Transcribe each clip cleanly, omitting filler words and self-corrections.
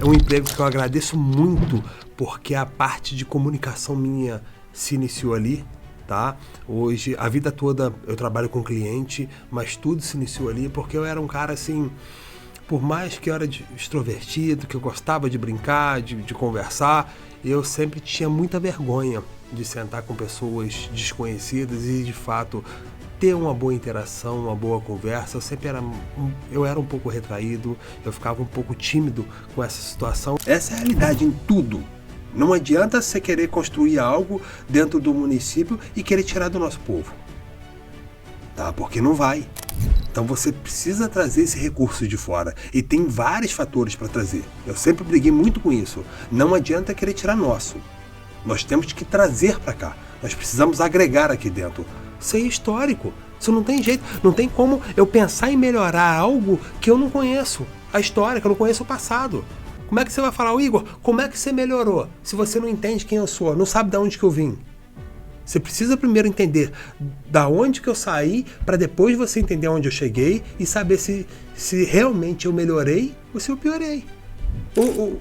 É um emprego que eu agradeço muito, porque a parte de comunicação minha se iniciou ali, tá? Hoje, a vida toda eu trabalho com cliente, mas tudo se iniciou ali porque eu era um cara assim, por mais que eu era extrovertido, que eu gostava de brincar, de conversar, eu sempre tinha muita vergonha de sentar com pessoas desconhecidas e, de fato, ter uma boa interação, uma boa conversa. Eu era um pouco retraído, eu ficava um pouco tímido com essa situação. Essa é a realidade em tudo. Não adianta você querer construir algo dentro do município e querer tirar do nosso povo, tá? Porque não vai. Então você precisa trazer esse recurso de fora. E tem vários fatores para trazer. Eu sempre briguei muito com isso. Não adianta querer tirar nosso. Nós temos que trazer para cá. Nós precisamos agregar aqui dentro. Isso é histórico. Isso não tem jeito. Não tem como eu pensar em melhorar algo que eu não conheço. A história, que eu não conheço o passado. Como é que você vai falar, Igor, como é que você melhorou? Se você não entende quem eu sou, não sabe de onde que eu vim. Você precisa primeiro entender da onde que eu saí, para depois você entender onde eu cheguei e saber se realmente eu melhorei ou se eu piorei.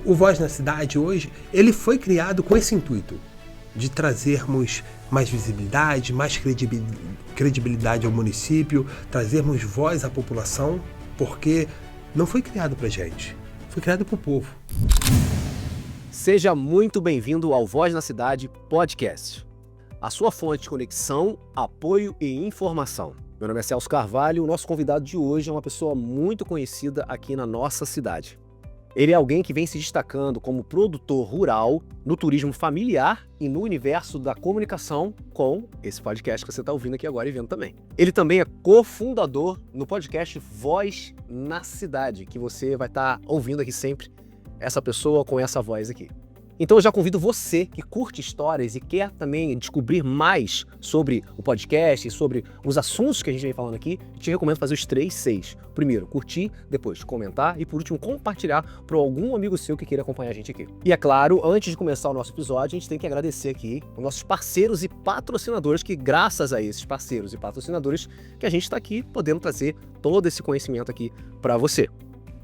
O Voz na Cidade hoje, ele foi criado com esse intuito de trazermos mais visibilidade, mais credibilidade ao município, trazermos voz à população, porque não foi criado pra gente, foi criado pro povo. Seja muito bem-vindo ao Voz na Cidade Podcast, a sua fonte de conexão, apoio e informação. Meu nome é Celso Carvalho e o nosso convidado de hoje é uma pessoa muito conhecida aqui na nossa cidade. Ele é alguém que vem se destacando como produtor rural no turismo familiar e no universo da comunicação com esse podcast que você está ouvindo aqui agora e vendo também. Ele também é cofundador no podcast Voz na Cidade, que você vai estar ouvindo aqui sempre essa pessoa com essa voz aqui. Então eu já convido você que curte histórias e quer também descobrir mais sobre o podcast e sobre os assuntos que a gente vem falando aqui, te recomendo fazer os 3 Cs. Primeiro, curtir, depois comentar e por último compartilhar para algum amigo seu que queira acompanhar a gente aqui. E é claro, antes de começar o nosso episódio, a gente tem que agradecer aqui os nossos parceiros e patrocinadores, que graças a esses parceiros e patrocinadores que a gente está aqui podendo trazer todo esse conhecimento aqui para você.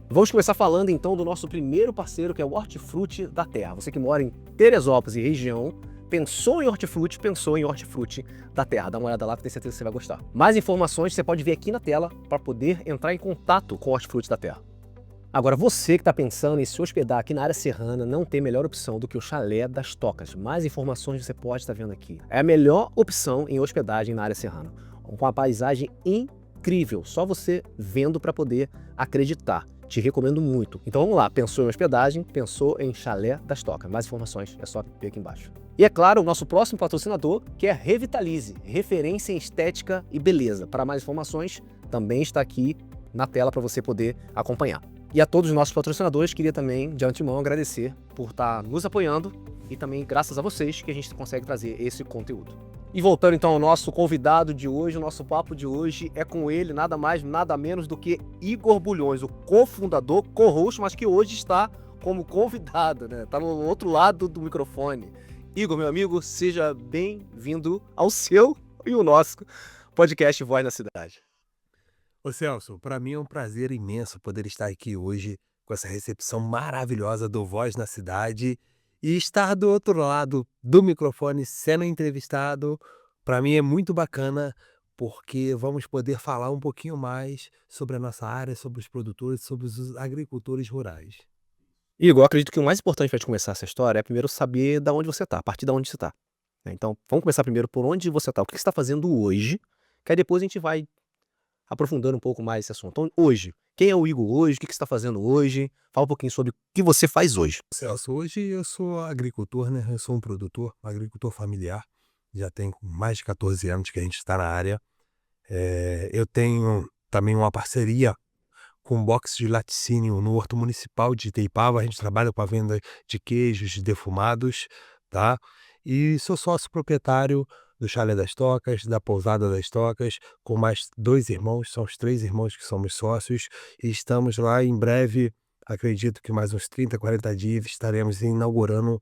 Vamos começar falando então do nosso primeiro parceiro, que é o Hortifruti da Terra. Você que mora em Teresópolis e região, pensou em Hortifruti da Terra. Dá uma olhada lá que tenho certeza que você vai gostar. Mais informações você pode ver aqui na tela para poder entrar em contato com o Hortifruti da Terra. Agora, você que está pensando em se hospedar aqui na área serrana, não tem melhor opção do que o Chalé das Tocas. Mais informações você pode estar vendo aqui. É a melhor opção em hospedagem na área serrana. Com uma paisagem incrível, só você vendo para poder acreditar. Te recomendo muito. Então vamos lá, pensou em hospedagem, pensou em Chalé das Tocas. Mais informações é só ver aqui embaixo. E é claro, o nosso próximo patrocinador, que é a Revitalize, referência em estética e beleza. Para mais informações, também está aqui na tela para você poder acompanhar. E a todos os nossos patrocinadores, queria também, de antemão, agradecer por estar nos apoiando e também graças a vocês que a gente consegue trazer esse conteúdo. E voltando então ao nosso convidado de hoje, o nosso papo de hoje é com ele, nada mais, nada menos do que Igor Bulhões, o cofundador, co-host, mas que hoje está como convidado, né? Está no outro lado do microfone. Igor, meu amigo, seja bem-vindo ao seu e o nosso podcast Voz na Cidade. Ô Celso, para mim é um prazer imenso poder estar aqui hoje com essa recepção maravilhosa do Voz na Cidade e estar do outro lado do microfone sendo entrevistado. Para mim é muito bacana porque vamos poder falar um pouquinho mais sobre a nossa área, sobre os produtores, sobre os agricultores rurais. Igor, eu acredito que o mais importante para a gente começar essa história é primeiro saber de onde você está, a partir de onde você está. Então, vamos começar primeiro por onde você está, o que você está fazendo hoje, que aí depois a gente vai aprofundando um pouco mais esse assunto. Então, hoje, quem é o Igor hoje, o que você está fazendo hoje? Fala um pouquinho sobre o que você faz hoje. Celso, hoje eu sou agricultor, né? Eu sou um agricultor familiar. Já tem mais de 14 anos que a gente está na área. Eu tenho também uma parceria com um box de laticínio no Horto Municipal de Itaipava. A gente trabalha com a venda de queijos defumados, tá? E sou sócio proprietário do Chalé das Tocas, da Pousada das Tocas, com mais 2 irmãos, são os 3 irmãos que somos sócios, e estamos lá em breve, acredito que mais uns 30, 40 dias, estaremos inaugurando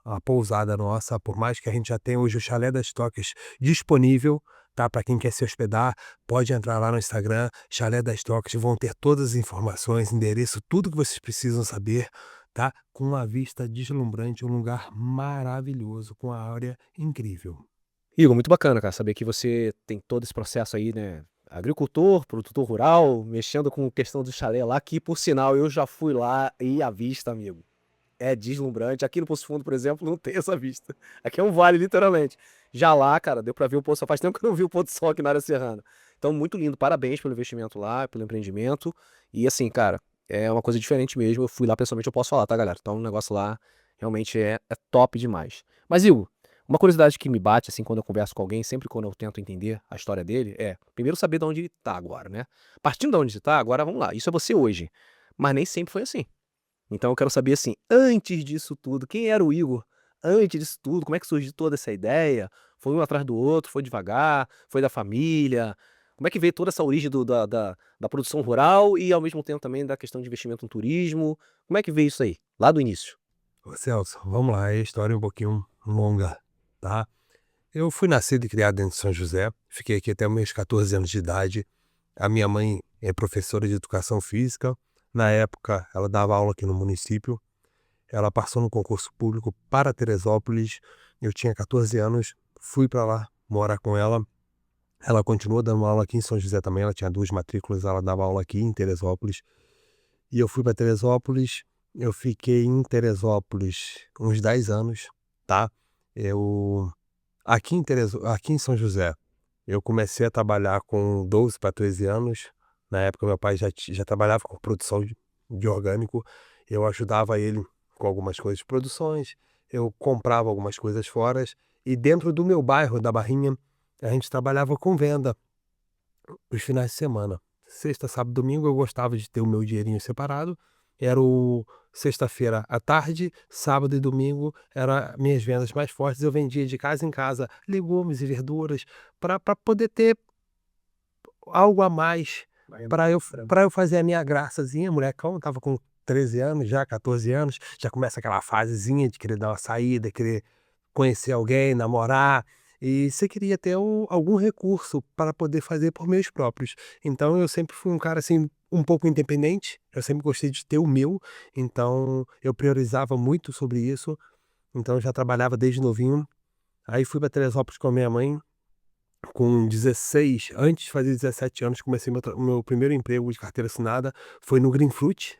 a pousada nossa, por mais que a gente já tenha hoje o Chalé das Tocas disponível, tá? Para quem quer se hospedar, pode entrar lá no Instagram, Chalé das Tocas, vão ter todas as informações, endereço, tudo que vocês precisam saber, tá? Com uma vista deslumbrante, um lugar maravilhoso, com a área incrível. Igor, muito bacana, cara, saber que você tem todo esse processo aí, né, agricultor, produtor rural, mexendo com questão do chalé lá, que por sinal eu já fui lá e a vista, amigo, é deslumbrante. Aqui no Poço Fundo, por exemplo, não tem essa vista. Aqui é um vale, literalmente. Já lá, cara, deu pra ver o Poço Sol. Faz tempo que eu não vi o pôr do sol aqui na área serrana. Então, muito lindo. Parabéns pelo investimento lá, pelo empreendimento. E assim, cara, é uma coisa diferente mesmo. Eu fui lá pessoalmente, eu posso falar, tá, galera? Então, o negócio lá realmente é top demais. Mas, Igor, uma curiosidade que me bate, assim, quando eu converso com alguém, sempre quando eu tento entender a história dele, é, primeiro, saber de onde ele tá agora, né? Partindo de onde você tá, agora vamos lá. Isso é você hoje. Mas nem sempre foi assim. Então eu quero saber assim, antes disso tudo, quem era o Igor antes disso tudo? Como é que surgiu toda essa ideia? Foi um atrás do outro, foi devagar, foi da família? Como é que veio toda essa origem da produção rural e ao mesmo tempo também da questão de investimento no turismo? Como é que veio isso aí, lá do início? Ô Celso, vamos lá, é a história é um pouquinho longa, tá? Eu fui nascido e criado dentro de São José, fiquei aqui até os meus 14 anos de idade. A minha mãe é professora de educação física. Na época, ela dava aula aqui no município. Ela passou no concurso público para Teresópolis. Eu tinha 14 anos, fui para lá morar com ela. Ela continuou dando aula aqui em São José também. Ela tinha 2 matrículas, ela dava aula aqui em Teresópolis. E eu fui para Teresópolis. Eu fiquei em Teresópolis uns 10 anos, tá? Eu aqui em São José, eu comecei a trabalhar com 12 para 13 anos. Na época, meu pai já trabalhava com produção de orgânico. Eu ajudava ele com algumas coisas de produções. Eu comprava algumas coisas fora. E dentro do meu bairro, da Barrinha, a gente trabalhava com venda os finais de semana. Sexta, sábado, domingo eu gostava de ter o meu dinheirinho separado. Era o sexta-feira à tarde, sábado e domingo era minhas vendas mais fortes. Eu vendia de casa em casa legumes e verduras para poder ter algo a mais para eu fazer a minha graçazinha. Molecão, tava com 13 anos, já 14 anos, já começa aquela fasezinha de querer dar uma saída, querer conhecer alguém, namorar, e você queria ter algum recurso para poder fazer por meios próprios. Então eu sempre fui um cara assim um pouco independente, eu sempre gostei de ter o meu, então eu priorizava muito sobre isso. Então eu já trabalhava desde novinho. Aí fui para Teresópolis com a minha mãe com 16, antes de fazer 17 anos, comecei o meu primeiro emprego de carteira assinada, foi no Greenfruit.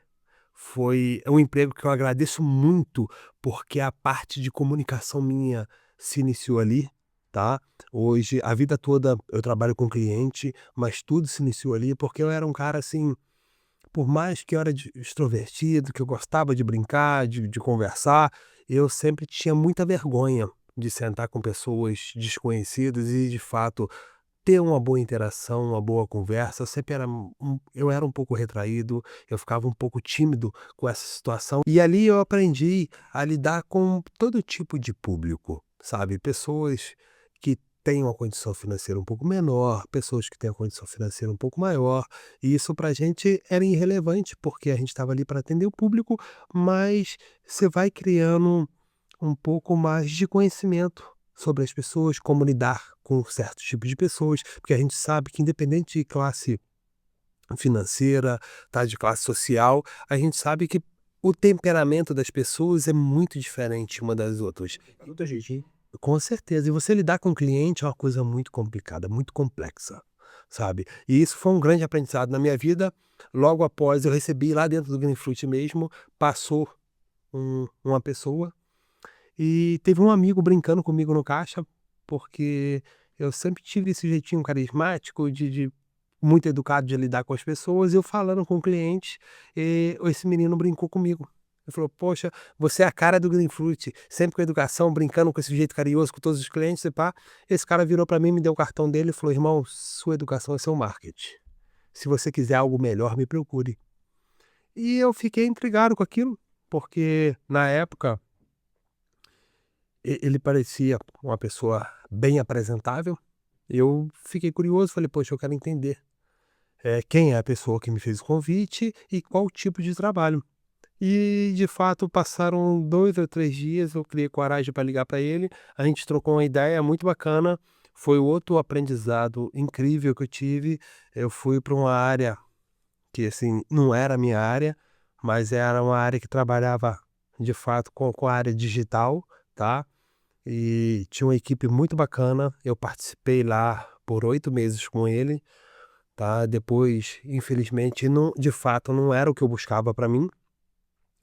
É um emprego que eu agradeço muito, porque a parte de comunicação minha se iniciou ali, tá? Hoje, a vida toda eu trabalho com cliente, mas tudo se iniciou ali, porque eu era um cara assim, por mais que eu era extrovertido, que eu gostava de brincar, de conversar, eu sempre tinha muita vergonha de sentar com pessoas desconhecidas e, de fato, ter uma boa interação, uma boa conversa. Eu sempre era eu era um pouco retraído, eu ficava um pouco tímido com essa situação. E ali eu aprendi a lidar com todo tipo de público, sabe? Pessoas que têm uma condição financeira um pouco menor, pessoas que têm uma condição financeira um pouco maior. E isso pra gente era irrelevante, porque a gente estava ali para atender o público, mas você vai criando um pouco mais de conhecimento sobre as pessoas, como lidar com certos tipos de pessoas, porque a gente sabe que independente de classe financeira, tá, de classe social, a gente sabe que o temperamento das pessoas é muito diferente uma das outras. Muita gente. Com certeza. E você lidar com o cliente é uma coisa muito complicada, muito complexa, sabe? E isso foi um grande aprendizado na minha vida. Logo após eu recebi lá dentro do Greenfruit mesmo, passou uma pessoa e teve um amigo brincando comigo no caixa, porque eu sempre tive esse jeitinho carismático de muito educado de lidar com as pessoas, e eu falando com o cliente, esse menino brincou comigo. Ele falou: "Poxa, você é a cara do Greenfruit, sempre com educação, brincando com esse jeito carinhoso com todos os clientes e pá". Esse cara virou para mim, me deu o cartão dele e falou: "Irmão, sua educação é seu marketing. Se você quiser algo melhor, me procure". E eu fiquei intrigado com aquilo, porque na época ele parecia uma pessoa bem apresentável. Eu fiquei curioso, falei: "Poxa, eu quero entender, quem é a pessoa que me fez o convite e qual o tipo de trabalho". E, de fato, passaram 2 ou 3 dias, eu criei coragem para ligar para ele, a gente trocou uma ideia muito bacana, foi outro aprendizado incrível que eu tive. Eu fui para uma área que, assim, não era a minha área, mas era uma área que trabalhava de fato, com a área digital, tá? E tinha uma equipe muito bacana. Eu participei lá por 8 meses com ele, tá? Depois, infelizmente, não, de fato, não era o que eu buscava para mim.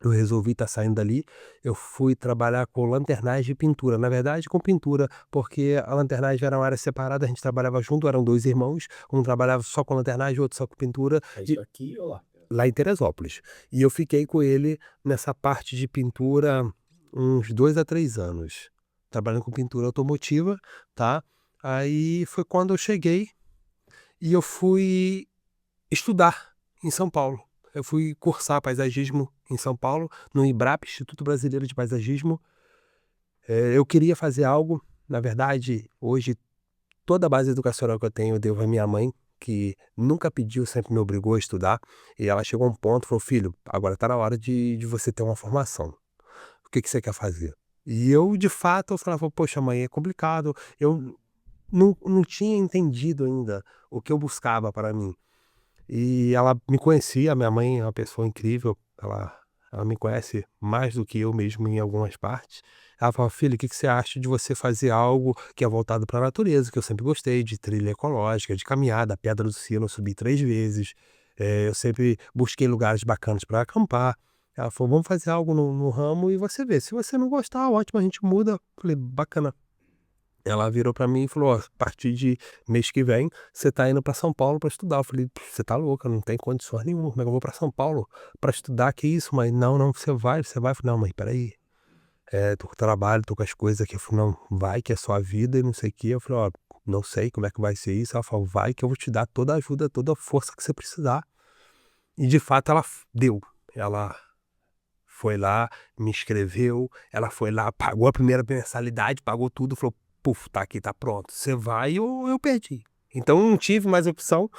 Eu resolvi estar saindo dali. Eu fui trabalhar com lanternagem e pintura. Na verdade, com pintura, porque a lanternagem era uma área separada, a gente trabalhava junto, eram 2 irmãos, um trabalhava só com lanternagem, o outro só com pintura, É e isso aqui ou lá? lá em Teresópolis. E eu fiquei com ele nessa parte de pintura uns 2 a 3 anos, trabalhando com pintura automotiva, tá. Aí foi quando eu cheguei e eu fui estudar em São Paulo. Eu fui cursar paisagismo em São Paulo, no IBRAP, Instituto Brasileiro de Paisagismo. Eu queria fazer algo, na verdade, hoje toda a base educacional que eu tenho eu devo à minha mãe, que nunca pediu, sempre me obrigou a estudar, e ela chegou a um ponto e falou: "Filho, agora está na hora de você ter uma formação. O que que você quer fazer?". E eu, de fato, eu falava: "Poxa mãe, é complicado". Eu não tinha entendido ainda o que eu buscava para mim. E ela me conhecia, minha mãe é uma pessoa incrível, ela me conhece mais do que eu mesmo em algumas partes. Ela falou: "Filho, o que que você acha de você fazer algo que é voltado para a natureza?", que eu sempre gostei de trilha ecológica, de caminhada, a Pedra do Sino eu subi 3 vezes, eu sempre busquei lugares bacanas para acampar. Ela falou: "Vamos fazer algo no ramo e você vê, se você não gostar, ótimo, a gente muda". Falei: "Bacana". Ela virou pra mim e falou: "Ó, a partir de mês que vem, você tá indo pra São Paulo pra estudar". Eu falei: "Você tá louca, não tem condições nenhuma, como é que eu vou pra São Paulo pra estudar? Que isso, mãe? Não, não, você vai, você vai". Eu falei: "Não, mãe, espera aí, tô com trabalho, tô com as coisas aqui". Eu falei: "Não, vai que é sua vida e não sei o quê". Eu falei: "Ó, não sei como é que vai ser isso". Ela falou: "Vai que eu vou te dar toda a ajuda, toda a força que você precisar". E de fato ela deu. Ela foi lá, me inscreveu, ela foi lá, pagou a primeira mensalidade, pagou tudo, falou: "Puf, tá aqui, tá pronto, você vai ou eu perdi". Então não tive mais opção,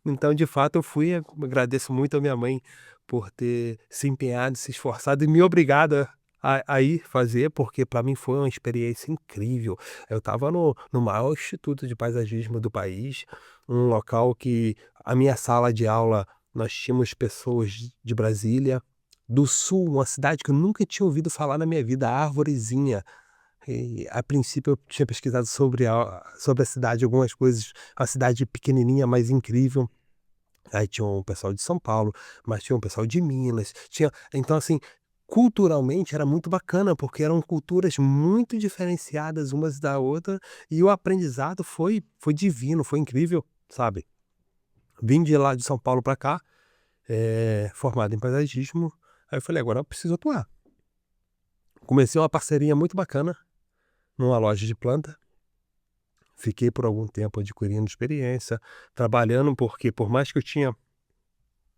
então de fato eu fui, agradeço muito a minha mãe por ter se empenhado, se esforçado e me obrigado a ir fazer, porque para mim foi uma experiência incrível. Eu estava no maior instituto de paisagismo do país, um local que a minha sala de aula, nós tínhamos pessoas de Brasília, do Sul, uma cidade que eu nunca tinha ouvido falar na minha vida, Arvorezinha. E, a princípio, eu tinha pesquisado sobre a cidade, algumas coisas, a cidade pequenininha, mas incrível. Aí tinha um pessoal de São Paulo, mas tinha um pessoal de Minas, tinha então, assim, culturalmente era muito bacana, porque eram culturas muito diferenciadas umas da outra, e o aprendizado foi divino, foi incrível, sabe. Vim de lá de São Paulo para cá, formado em paisagismo, aí eu falei: "Agora eu preciso atuar". Comecei uma parceria muito bacana numa loja de planta, fiquei por algum tempo adquirindo experiência, trabalhando, porque por mais que eu tinha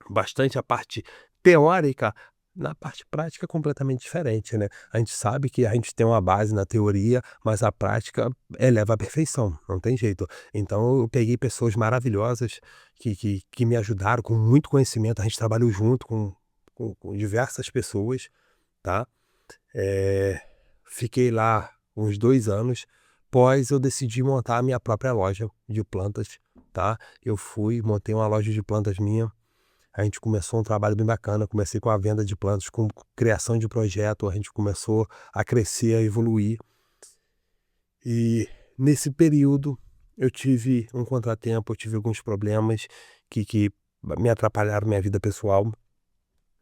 bastante a parte teórica, na parte prática é completamente diferente, né. A gente sabe que a gente tem uma base na teoria, mas a prática eleva à perfeição, não tem jeito. Então eu peguei pessoas maravilhosas que me ajudaram com muito conhecimento, a gente trabalhou junto com diversas pessoas, tá. Eh, Fiquei lá uns 2 anos, pós eu decidi montar a minha própria loja de plantas, tá. Eu fui, montei uma loja de plantas minha, a gente começou um trabalho bem bacana, comecei com a venda de plantas, com criação de projeto, a gente começou a crescer, a evoluir. E nesse período eu tive um contratempo, eu tive alguns problemas que me atrapalharam minha vida pessoal,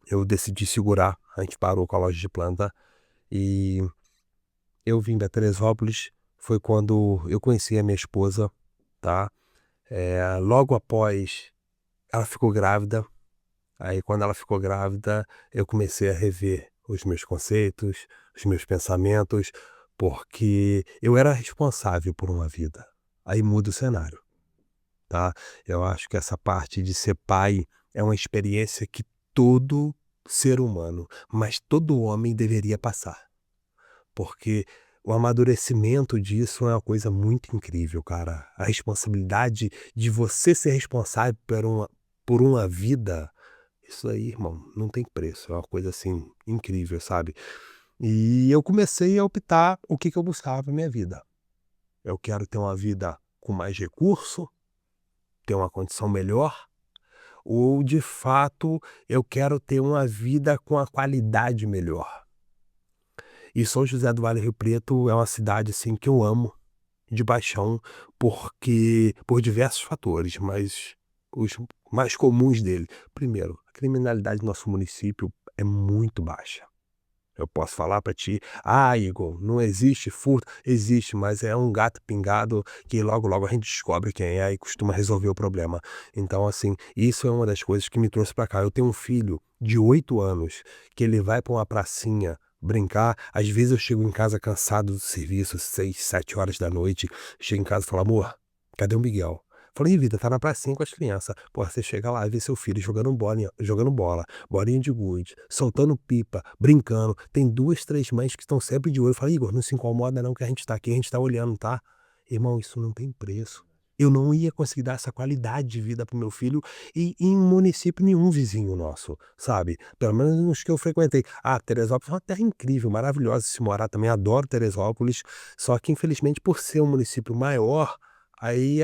eu decidi segurar, a gente parou com a loja de planta e eu vim pra Teresópolis, foi quando eu conheci a minha esposa, tá. Logo após, ela ficou grávida, aí quando ela ficou grávida, eu comecei a rever os meus conceitos, os meus pensamentos, porque eu era responsável por uma vida, aí muda o cenário, tá. Eu acho que essa parte de ser pai é uma experiência que todo ser humano, mas todo homem deveria passar. Porque o amadurecimento disso é uma coisa muito incrível, cara. A responsabilidade de você ser responsável por uma vida, isso aí, irmão, não tem preço. É uma coisa assim incrível, sabe? E eu comecei a optar o que que eu buscava na minha vida. Eu quero ter uma vida com mais recurso, ter uma condição melhor, ou de fato eu quero ter uma vida com a qualidade melhor. E São José do Vale Rio Preto é uma cidade assim que eu amo de paixão, porque por diversos fatores, mas os mais comuns dele. Primeiro, a criminalidade do nosso município é muito baixa. Eu posso falar para ti: "Ah, Igor, não existe furto". Existe, mas é um gato pingado que logo, logo a gente descobre quem é e costuma resolver o problema. Então, assim, isso é uma das coisas que me trouxe para cá. Eu tenho um filho de 8 anos que ele vai para uma pracinha brincar. Às vezes eu chego em casa cansado do serviço, 6, 7 horas da noite. Chego em casa e falo: "Amor, cadê o Miguel?". Falei: "Ih, vida, tá na pracinha com as crianças". Pô, você chega lá e vê seu filho jogando bola, bolinha de gude, soltando pipa, brincando. Tem 2, 3 mães que estão sempre de olho. Fala: "Igor, não se incomoda não que a gente tá aqui, a gente tá olhando, tá?". Irmão, isso não tem preço. Eu não ia conseguir dar essa qualidade de vida para o meu filho em município nenhum vizinho nosso, sabe. Pelo menos nos que eu frequentei. Ah, Teresópolis é uma terra incrível, maravilhosa de se morar também, adoro Teresópolis, só que infelizmente por ser um município maior, aí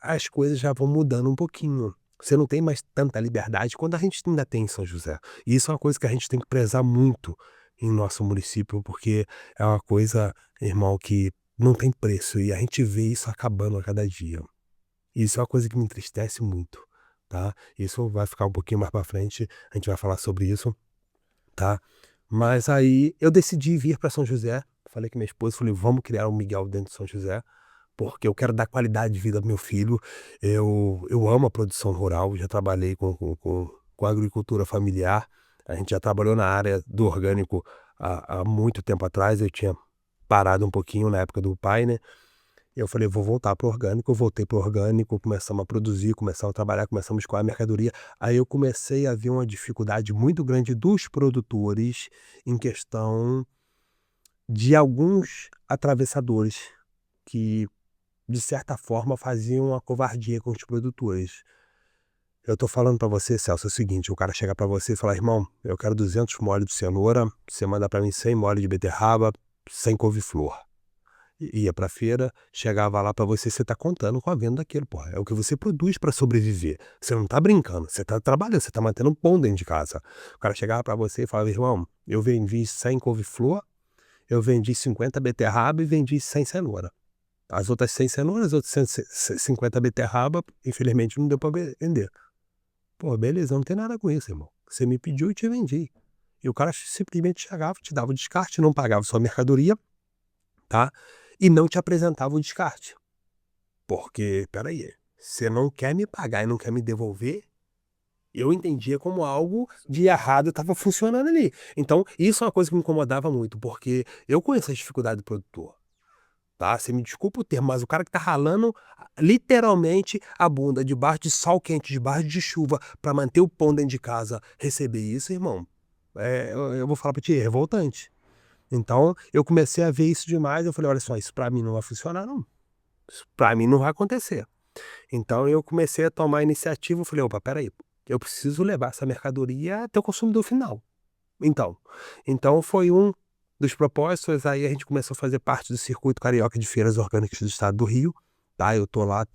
as coisas já vão mudando um pouquinho. Você não tem mais tanta liberdade quando a gente ainda tem em São José. E isso é uma coisa que a gente tem que prezar muito em nosso município, porque é uma coisa, irmão, que não tem preço e a gente vê isso acabando a cada dia. Isso é uma coisa que me entristece muito, tá. Isso vai ficar um pouquinho mais pra frente, a gente vai falar sobre isso, tá. Mas aí eu decidi vir para São José, falei com minha esposa, falei: "Vamos criar um Miguel dentro de São José". Porque eu quero dar qualidade de vida ao meu filho. Eu amo a produção rural, já trabalhei com agricultura familiar. A gente já trabalhou na área do orgânico há muito tempo atrás. Eu tinha parado um pouquinho na época do pai, né. Eu falei: "Vou voltar para o orgânico", eu voltei para o orgânico, começamos a produzir, começamos a trabalhar, começamos a escoar a mercadoria. Aí eu comecei a ver uma dificuldade muito grande dos produtores em questão de alguns atravessadores que de certa forma, faziam uma covardia com os produtores. Eu tô falando pra você, Celso, é o seguinte, o cara chega pra você e fala: "Irmão, eu quero 200 mole de cenoura, você manda pra mim 100 mole de beterraba, 100 couve-flor". Ia pra feira, chegava lá pra você, você tá contando com a venda daquilo, porra, é o que você produz pra sobreviver. Você não tá brincando, você tá trabalhando, você tá mantendo um pão dentro de casa. O cara chegava pra você e falava: "Irmão, eu vendi 100 couve-flor, eu vendi 50 beterraba e vendi 100 cenoura". As outras 100 cenouras, as outras 150 beterraba, infelizmente não deu pra vender. Pô, beleza, não tem nada com isso, irmão. Você me pediu e te vendi. E o cara simplesmente chegava, te dava o descarte, não pagava sua mercadoria, tá? E não te apresentava o descarte. Porque, espera aí, você não quer me pagar e não quer me devolver? Eu entendia como algo de errado estava funcionando ali. Então, isso é uma coisa que me incomodava muito, porque eu conheço as dificuldades do produtor. Tá, você me desculpa o termo, mas o cara que tá ralando literalmente a bunda debaixo de sol quente, debaixo de chuva, para manter o pão dentro de casa, receber isso, irmão, eu vou falar para ti, é revoltante. Então, eu comecei a ver isso demais, eu falei: "Olha só, isso para mim não vai funcionar não, isso pra mim não vai acontecer". Então eu comecei a tomar a iniciativa, eu falei: "Opa, espera aí, eu preciso levar essa mercadoria até o consumidor final". Então então foi um dos propósitos, aí a gente começou a fazer parte do circuito carioca de feiras orgânicas do estado do Rio, tá, eu tô lá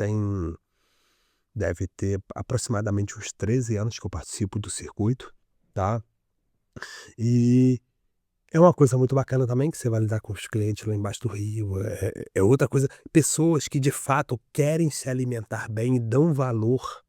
deve ter aproximadamente uns 13 anos que eu participo do circuito, tá. E é uma coisa muito bacana também que você vai lidar com os clientes lá embaixo do rio, é outra coisa, pessoas que de fato querem se alimentar bem e dão valor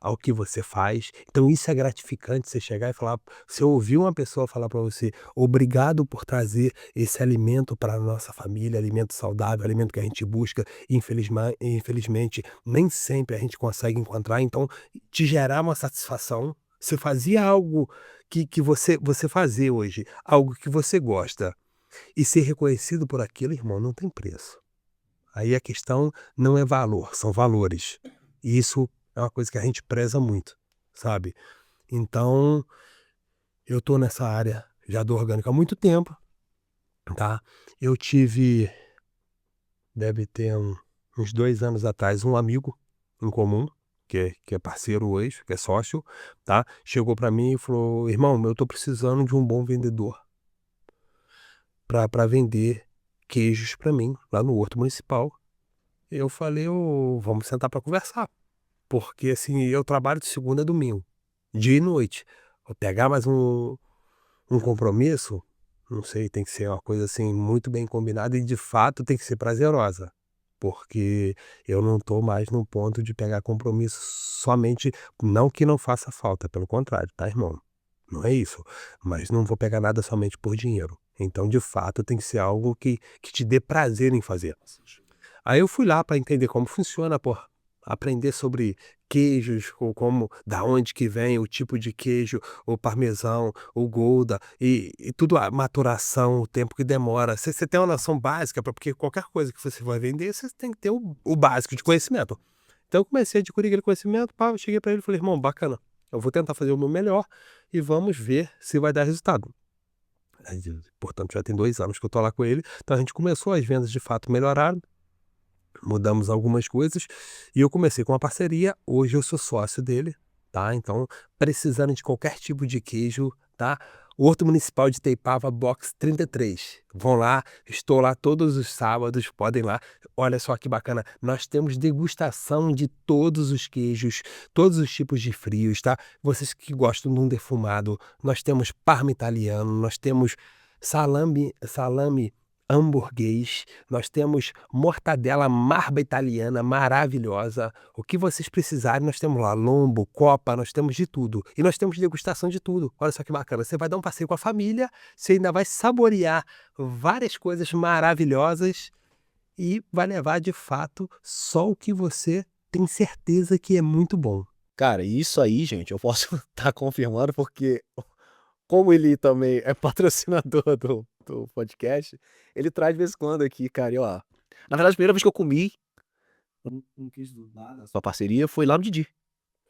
ao que você faz. Então isso é gratificante, você chegar e falar, você ouvir uma pessoa falar para você: "Obrigado por trazer esse alimento para a nossa família, alimento saudável, alimento que a gente busca, e infelizmente nem sempre a gente consegue encontrar", então te gerar uma satisfação. Você fazia algo que você fazer hoje, algo que você gosta, e ser reconhecido por aquilo, irmão, não tem preço. Aí a questão não é valor, são valores. E isso é uma coisa que a gente preza muito, sabe. Então, eu tô nessa área já do orgânico há muito tempo, tá. Eu tive, deve ter uns 2 anos atrás, um amigo em comum, que é parceiro hoje, que é sócio, tá, chegou pra mim e falou: "Irmão, eu tô precisando de um bom vendedor pra vender queijos pra mim, lá no horto municipal". Eu falei: "Ô, vamos sentar pra conversar". Porque, assim, eu trabalho de segunda a domingo, dia e noite. Vou pegar mais um compromisso, Não sei, tem que ser uma coisa, assim, muito bem combinada e de fato tem que ser prazerosa, porque eu não estou mais no ponto de pegar compromisso somente não que não faça falta, pelo contrário, tá, irmão? Não é isso, mas não vou pegar nada somente por dinheiro. Então, de fato, tem que ser algo que te dê prazer em fazer. Aí eu fui lá para entender como funciona, pô, aprender sobre queijos, ou como da onde que vem o tipo de queijo, o parmesão, o gouda, e tudo a maturação, o tempo que demora. Você tem uma noção básica, porque qualquer coisa que você vai vender, você tem que ter o básico de conhecimento. Então eu comecei a adquirir aquele conhecimento, pá, eu cheguei para ele e falei: "Irmão, bacana, eu vou tentar fazer o meu melhor e vamos ver se vai dar resultado". Aí, portanto, já tem 2 anos que eu tô lá com ele, então a gente começou, as vendas de fato melhoraram. Mudamos algumas coisas e eu comecei com uma parceria, hoje eu sou sócio dele, tá, então precisando de qualquer tipo de queijo, tá, o Horto Municipal de Itaipava, box 33. Vão lá, estou lá todos os sábados, podem ir lá. Olha só que bacana, nós temos degustação de todos os queijos, todos os tipos de frios, tá. Vocês que gostam de um defumado, nós temos parma italiano, nós temos salame hamburguês, nós temos mortadela marba italiana maravilhosa. O que vocês precisarem, nós temos lá lombo, copa, nós temos de tudo. E nós temos degustação de tudo. Olha só que bacana, você vai dar um passeio com a família, você ainda vai saborear várias coisas maravilhosas e vai levar de fato só o que você tem certeza que é muito bom. Cara, isso aí, gente, eu posso estar confirmando, porque como ele também é patrocinador do podcast, ele traz de vez em quando aqui, cara, e ó, na verdade a primeira vez que eu comi um queijo do lá da sua parceria foi lá no Didi,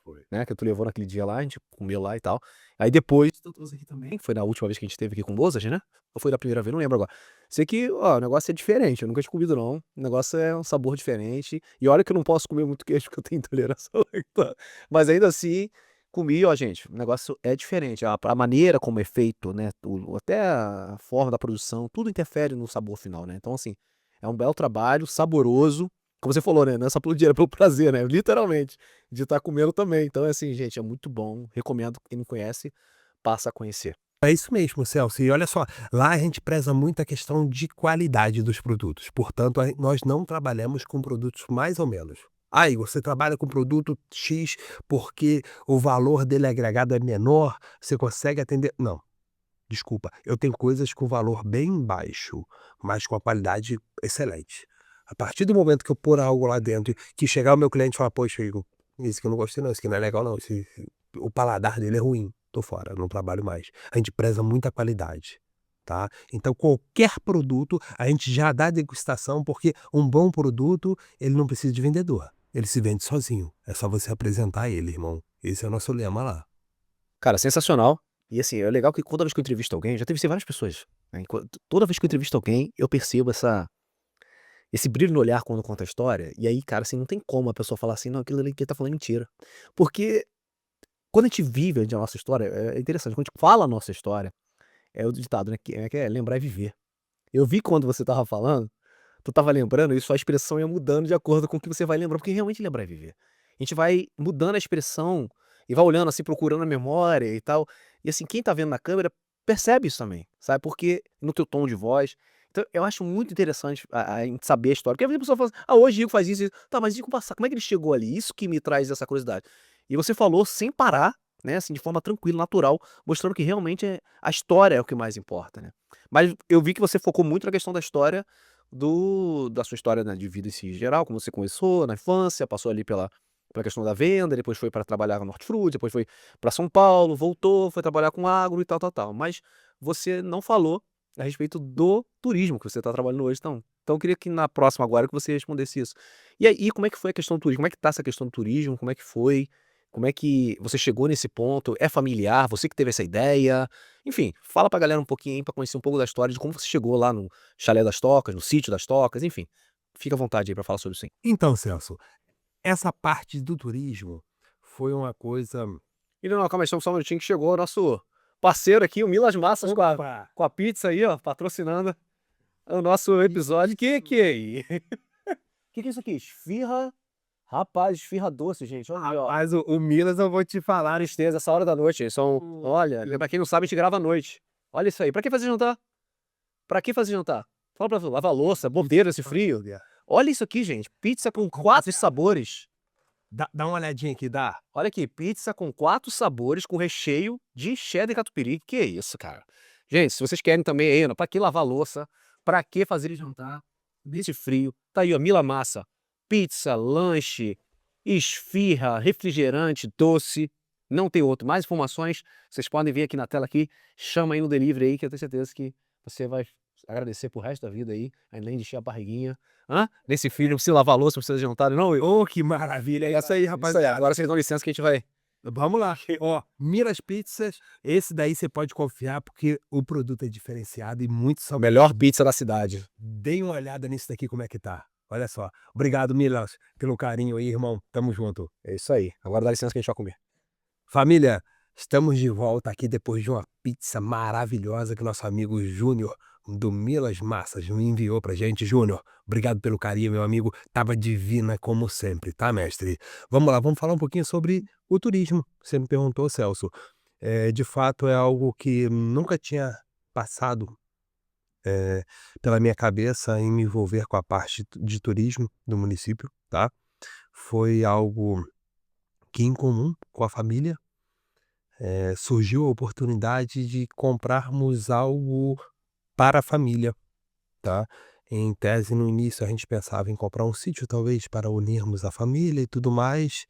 Foi. né, que tu levou naquele dia lá, a gente comeu lá e tal. Aí depois tu trouxe aqui também, foi na última vez que a gente esteve aqui com o Mozart, né, ou foi da primeira vez, não lembro agora. Sei que, ó, o negócio é diferente, eu nunca tinha comido não, o negócio é um sabor diferente, e olha que eu não posso comer muito queijo porque eu tenho intolerância ao lactose, mas ainda assim, comi, ó gente, o negócio é diferente, a maneira como é feito, né, até a forma da produção, tudo interfere no sabor final, né, então assim, é um belo trabalho, saboroso, como você falou, né, não é só pelo dinheiro, é pelo prazer, né, literalmente, de estar comendo também. Então é assim, gente, é muito bom, recomendo, quem não conhece, passa a conhecer. É isso mesmo, Celso. E olha só, lá a gente preza muito a questão de qualidade dos produtos. Portanto, nós não trabalhamos com produtos mais ou menos. Aí, você trabalha com produto X porque o valor dele agregado é menor, você consegue atender. Não, desculpa. Eu tenho coisas com valor bem baixo, mas com a qualidade excelente. A partir do momento que eu pôr algo lá dentro, que chegar o meu cliente e falar, poxa, Igor, isso que eu não gostei não, isso que não é legal não, o paladar dele é ruim, tô fora, não trabalho mais. A gente preza muito a qualidade, tá? Então qualquer produto, a gente já dá degustação, porque um bom produto, ele não precisa de vendedor, ele se vende sozinho, é só você apresentar ele, irmão. Esse é o nosso lema lá. Cara, sensacional. E assim, é legal que toda vez que eu entrevisto alguém, já entrevistei várias pessoas, né, toda vez que eu entrevisto alguém, eu percebo esse brilho no olhar quando conta a história, e aí, cara, assim, não tem como a pessoa falar assim: "Não, aquilo ali que ele tá falando é mentira". Porque quando a gente vive a nossa história, é interessante, quando a gente fala a nossa história, é o ditado, né, que é lembrar e viver. Eu vi quando você estava falando, tu estava lembrando e sua expressão ia mudando de acordo com o que você vai lembrando, porque realmente lembrar é viver. A gente vai mudando a expressão e vai olhando, assim, procurando a memória e tal. E assim, quem tá vendo na câmera percebe isso também, sabe, porque no teu tom de voz. Então eu acho muito interessante a gente saber a história, porque às vezes a pessoa fala assim: "Ah, hoje Igor faz isso, isso". Tá, mas Igor passar, como é que ele chegou ali? Isso que me traz essa curiosidade. E você falou sem parar, né, assim, de forma tranquila, natural, mostrando que realmente a história é o que mais importa, né. Mas eu vi que você focou muito na questão da história da sua história, né, de vida em si geral, como você começou na infância, passou ali pela questão da venda, depois foi para trabalhar no Hortifruti, depois foi para São Paulo, voltou, foi trabalhar com agro e tal, tal, tal. Mas você não falou a respeito do turismo que você está trabalhando hoje, então eu queria que na próxima agora que você respondesse isso. E aí, como é que foi a questão do turismo? Como é que tá essa questão do turismo? Como é que foi? Como é que você chegou nesse ponto? É familiar? Você que teve essa ideia? Enfim, fala pra galera um pouquinho aí, pra conhecer um pouco da história de como você chegou lá no Chalé das Tocas, no Sítio das Tocas, enfim. Fica à vontade aí pra falar sobre isso aí. Então, Celso, essa parte do turismo foi uma coisa. E não, calma aí, só um minutinho que chegou o nosso parceiro aqui, o Milas Massas Opa! com a pizza aí, ó, patrocinando o nosso episódio. Que é aí? Que é isso aqui? Esfirra? Rapaz, esfirra doce, gente. Olha aí, ó. Rapaz, o Milas eu vou te falar. Tristeza, essa hora da noite. São, olha, pra quem não sabe, a gente grava à noite. Olha isso aí. Pra que fazer jantar? Pra que fazer jantar? Fala pra lavar a louça, bobeira esse frio. Olha isso aqui, gente, pizza com 4 sabores. Dá uma olhadinha aqui, dá. Olha aqui, pizza com 4 sabores com recheio de cheddar e catupiry. Que é isso, cara? Gente, se vocês querem também aí, pra que lavar a louça? Pra que fazer jantar nesse frio? Tá aí, ó, Mila Massa. Pizza, lanche, esfirra, refrigerante, doce. Não tem outro. Mais informações, vocês podem vir aqui na tela aqui. Chama aí no delivery aí, que eu tenho certeza que você vai agradecer pro resto da vida aí, além de encher a barriguinha. Nesse frio, não precisa lavar a louça, não precisa de jantar, não. Ô, que maravilha. É isso aí, Isso aí, rapaziada. agora vocês dão licença que a gente vai. Vamos lá. Ó, Miras Pizzas, esse daí você pode confiar porque o produto é diferenciado e muito A saboroso. melhor pizza da cidade. Deem uma olhada nisso daqui, como é que tá. Olha só. Obrigado, Milas, pelo carinho aí, irmão. Tamo junto. É isso aí. Agora dá licença que a gente vai comer. Família, estamos de volta aqui depois de uma pizza maravilhosa que nosso amigo Júnior do Milas Massas me enviou pra gente. Júnior, obrigado pelo carinho, meu amigo. Tava divina como sempre, tá, mestre? Vamos lá, vamos falar um pouquinho sobre o turismo. Você me perguntou, Celso. De fato, é algo que nunca tinha passado pela minha cabeça em me envolver com a parte de turismo do município, tá? Foi algo que, em comum com a família, surgiu a oportunidade de comprarmos algo para a família, tá? Em tese, no início, a gente pensava em comprar um sítio, talvez, para unirmos a família e tudo mais,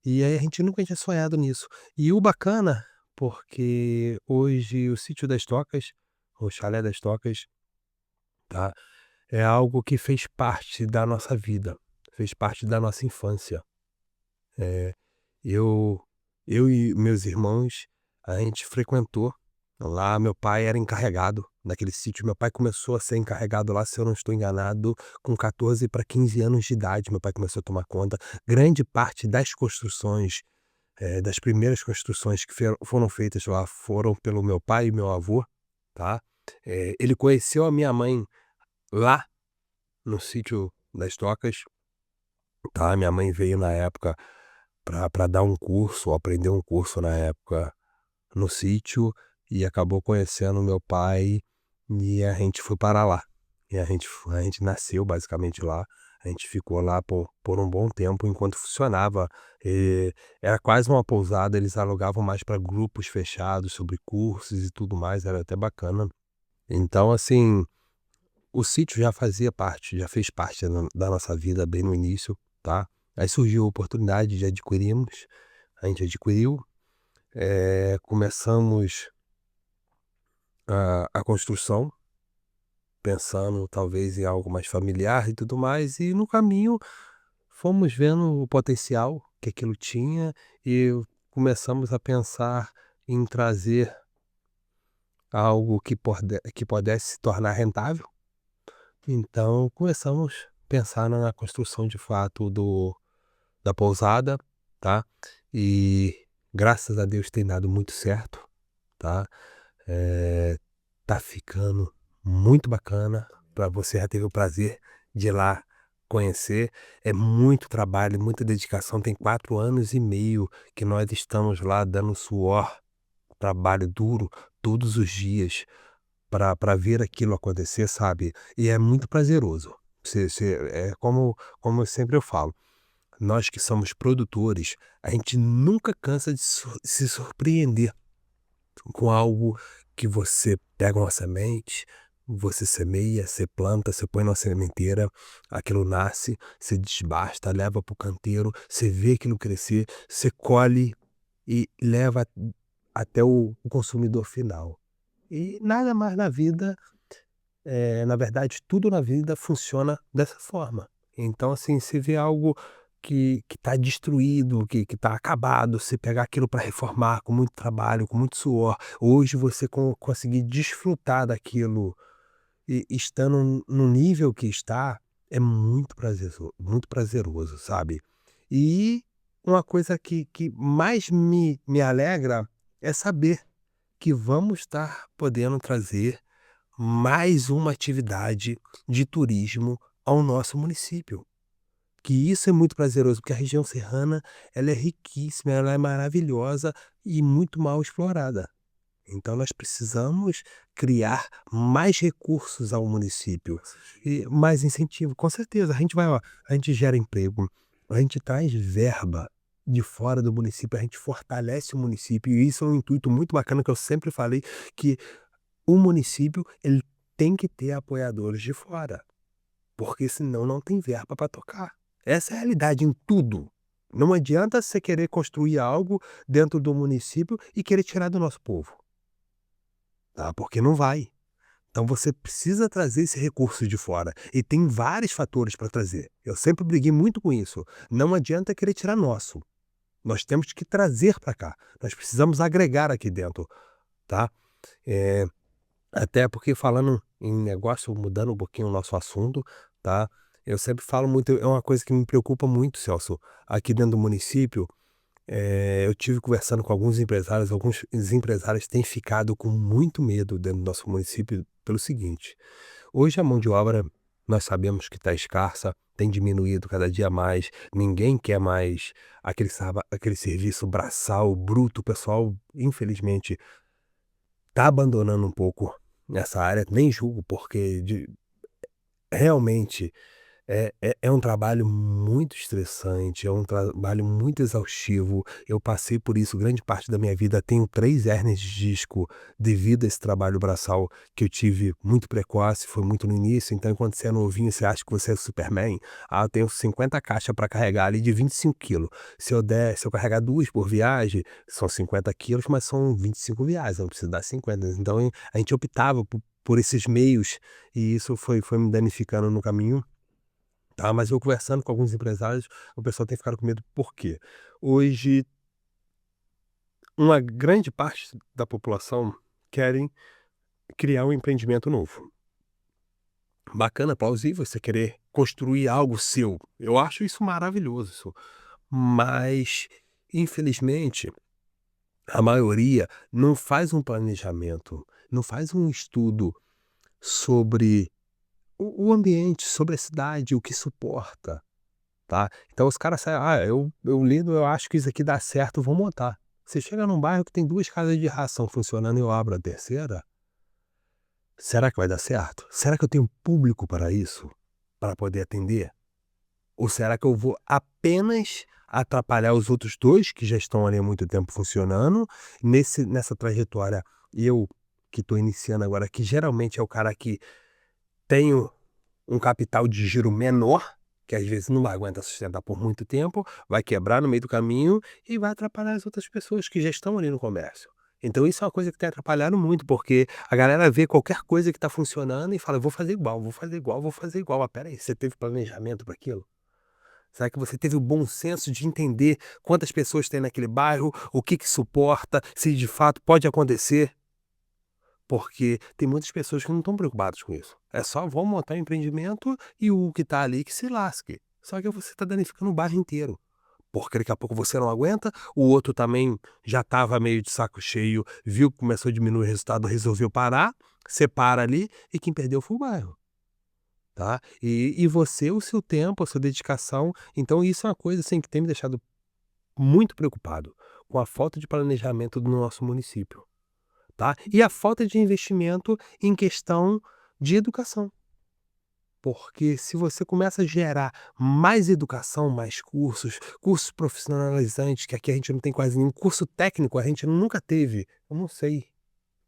e aí a gente nunca tinha sonhado nisso. E o bacana, porque hoje o sítio das Tocas, o chalé das Tocas, tá? É algo que fez parte da nossa vida, fez parte da nossa infância. Eh, eu eu e meus irmãos, a gente frequentou lá. Meu pai era encarregado naquele sítio. Meu pai começou a ser encarregado lá, se eu não estou enganado, com 14 para 15 anos de idade. Meu pai começou a tomar conta. Grande parte das construções, das primeiras construções que foram feitas lá, foram pelo meu pai e meu avô, tá. Ele conheceu a minha mãe lá no sítio das Tocas, tá. Minha mãe veio na época para dar um curso, aprender um curso na época no sítio, e acabou conhecendo meu pai, e a gente foi parar lá. E a gente nasceu basicamente lá, a gente ficou lá por um bom tempo enquanto funcionava. Era quase uma pousada, eles alugavam mais para grupos fechados sobre cursos e tudo mais, era até bacana. Então, assim, o sítio já fazia parte, já fez parte da nossa vida bem no início, tá. Aí surgiu a oportunidade de adquirirmos, a gente adquiriu, começamos a construção, pensando talvez em algo mais familiar e tudo mais, e no caminho fomos vendo o potencial que aquilo tinha, e começamos a pensar em trazer algo que pudesse se tornar rentável. Então começamos a pensar na construção de fato da pousada, tá? E graças a Deus tem dado muito certo, tá? Tá ficando muito bacana. Para você já teve o prazer de ir lá conhecer. É muito trabalho, muita dedicação. Tem 4 anos e meio que nós estamos lá dando suor, trabalho duro todos os dias para ver aquilo acontecer, sabe? E é muito prazeroso. É como sempre eu falo, nós que somos produtores, a gente nunca cansa de se surpreender com algo que você pega uma semente, você semeia, você planta, você põe na sementeira, aquilo nasce, você desbasta, leva para o canteiro, você vê aquilo crescer, você colhe e leva até o consumidor final. E nada mais na vida, na verdade, tudo na vida funciona dessa forma. Então, assim, se vê algo que está destruído, que está acabado, você pegar aquilo para reformar com muito trabalho, com muito suor, hoje você conseguir desfrutar daquilo e estando no nível que está, é muito prazeroso, sabe. E uma coisa que mais me alegra é saber que vamos estar podendo trazer mais uma atividade de turismo ao nosso município. Que isso é muito prazeroso, porque a região serrana, ela é riquíssima, ela é maravilhosa e muito mal explorada. Então nós precisamos criar mais recursos ao município e mais incentivo. Com certeza, a gente vai, ó, a gente gera emprego, a gente traz verba de fora do município, a gente fortalece o município e isso é um intuito muito bacana que eu sempre falei que o município ele tem que ter apoiadores de fora, porque senão não tem verba para tocar. Essa é a realidade em tudo. Não adianta você querer construir algo dentro do município e querer tirar do nosso povo, tá? Porque não vai. Então você precisa trazer esse recurso de fora e tem vários fatores para trazer. Eu sempre briguei muito com isso. Não adianta querer tirar nosso. Nós temos que trazer para cá. Nós precisamos agregar aqui dentro, tá? Eh, Até porque falando em negócio, mudando um pouquinho o nosso assunto, tá? Eu sempre falo muito, é uma coisa que me preocupa muito, Celso, aqui dentro do município. Eu tive conversando com alguns empresários têm ficado com muito medo dentro do nosso município pelo seguinte: hoje a mão de obra nós sabemos que está escassa, tem diminuído cada dia mais, ninguém quer mais aquele serviço braçal, bruto, o pessoal infelizmente está abandonando um pouco essa área, nem julgo porque realmente é um trabalho muito estressante, é um trabalho muito exaustivo. Eu passei por isso grande parte da minha vida. Tenho 3 hérnias de disco devido a esse trabalho braçal que eu tive muito precoce, foi muito no início. Então, quando você é novinho, você acha que você é Superman. Eu tenho 50 caixas para carregar ali de 25 quilos. Se eu carregar 2 por viagem, são 50 quilos, mas são 25 viagens, eu não preciso dar 50. Então, a gente optava por esses meios e isso foi me danificando no caminho. Tá, mas eu conversando com alguns empresários, o pessoal tem ficado com medo, por quê? Hoje, uma grande parte da população querem criar um empreendimento novo. Bacana, plausível você querer construir algo seu. Eu acho isso maravilhoso, isso. Mas, infelizmente, a maioria não faz um planejamento, não faz um estudo sobre o ambiente, sobre a cidade, o que suporta. Tá? Então os caras saem: "Ah, eu lido, eu acho que isso aqui dá certo, vou montar". Você chega num bairro que tem 2 casas de ração funcionando e eu abro a terceira, será que vai dar certo? Será que eu tenho público para isso? Para poder atender? Ou será que eu vou apenas atrapalhar os outros 2 que já estão ali há muito tempo funcionando, nessa trajetória eu, que estou iniciando agora, que geralmente é o cara que tenho um capital de giro menor, que às vezes não aguenta sustentar por muito tempo, vai quebrar no meio do caminho e vai atrapalhar as outras pessoas que já estão ali no comércio. Então isso é uma coisa que tem atrapalhado muito, porque a galera vê qualquer coisa que está funcionando e fala: "Eu vou fazer igual, vou fazer igual, vou fazer igual". Mas espera aí, você teve planejamento para aquilo? Será que você teve o bom senso de entender quantas pessoas tem naquele bairro, o que que suporta, se de fato pode acontecer? Porque tem muitas pessoas que não estão preocupadas com isso. É só vão montar um empreendimento e o que está ali que se lasque. Só que você está danificando o bairro inteiro. Porque daqui a pouco você não aguenta, o outro também já estava meio de saco cheio, viu que começou a diminuir o resultado, resolveu parar, você para ali e quem perdeu foi o bairro, tá? E você, o seu tempo, a sua dedicação. Então isso é uma coisa assim que tem me deixado muito preocupado com a falta de planejamento do nosso município. Tá? E a falta de investimento em questão de educação. Porque se você começa a gerar mais educação, mais cursos, cursos profissionalizantes, que aqui a gente não tem quase nenhum, curso técnico a gente nunca teve, eu não sei,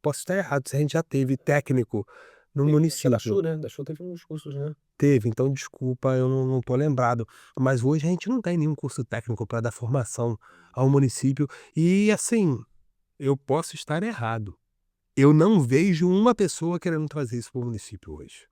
posso estar errado, se a gente já teve técnico no Acho que da município. Chu, né, da Chu teve uns cursos, né. Teve, então desculpa, eu não estou lembrado. Mas hoje a gente não tem nenhum curso técnico para dar formação ao município. E assim, eu posso estar errado. Eu não vejo uma pessoa querendo trazer isso para o município hoje,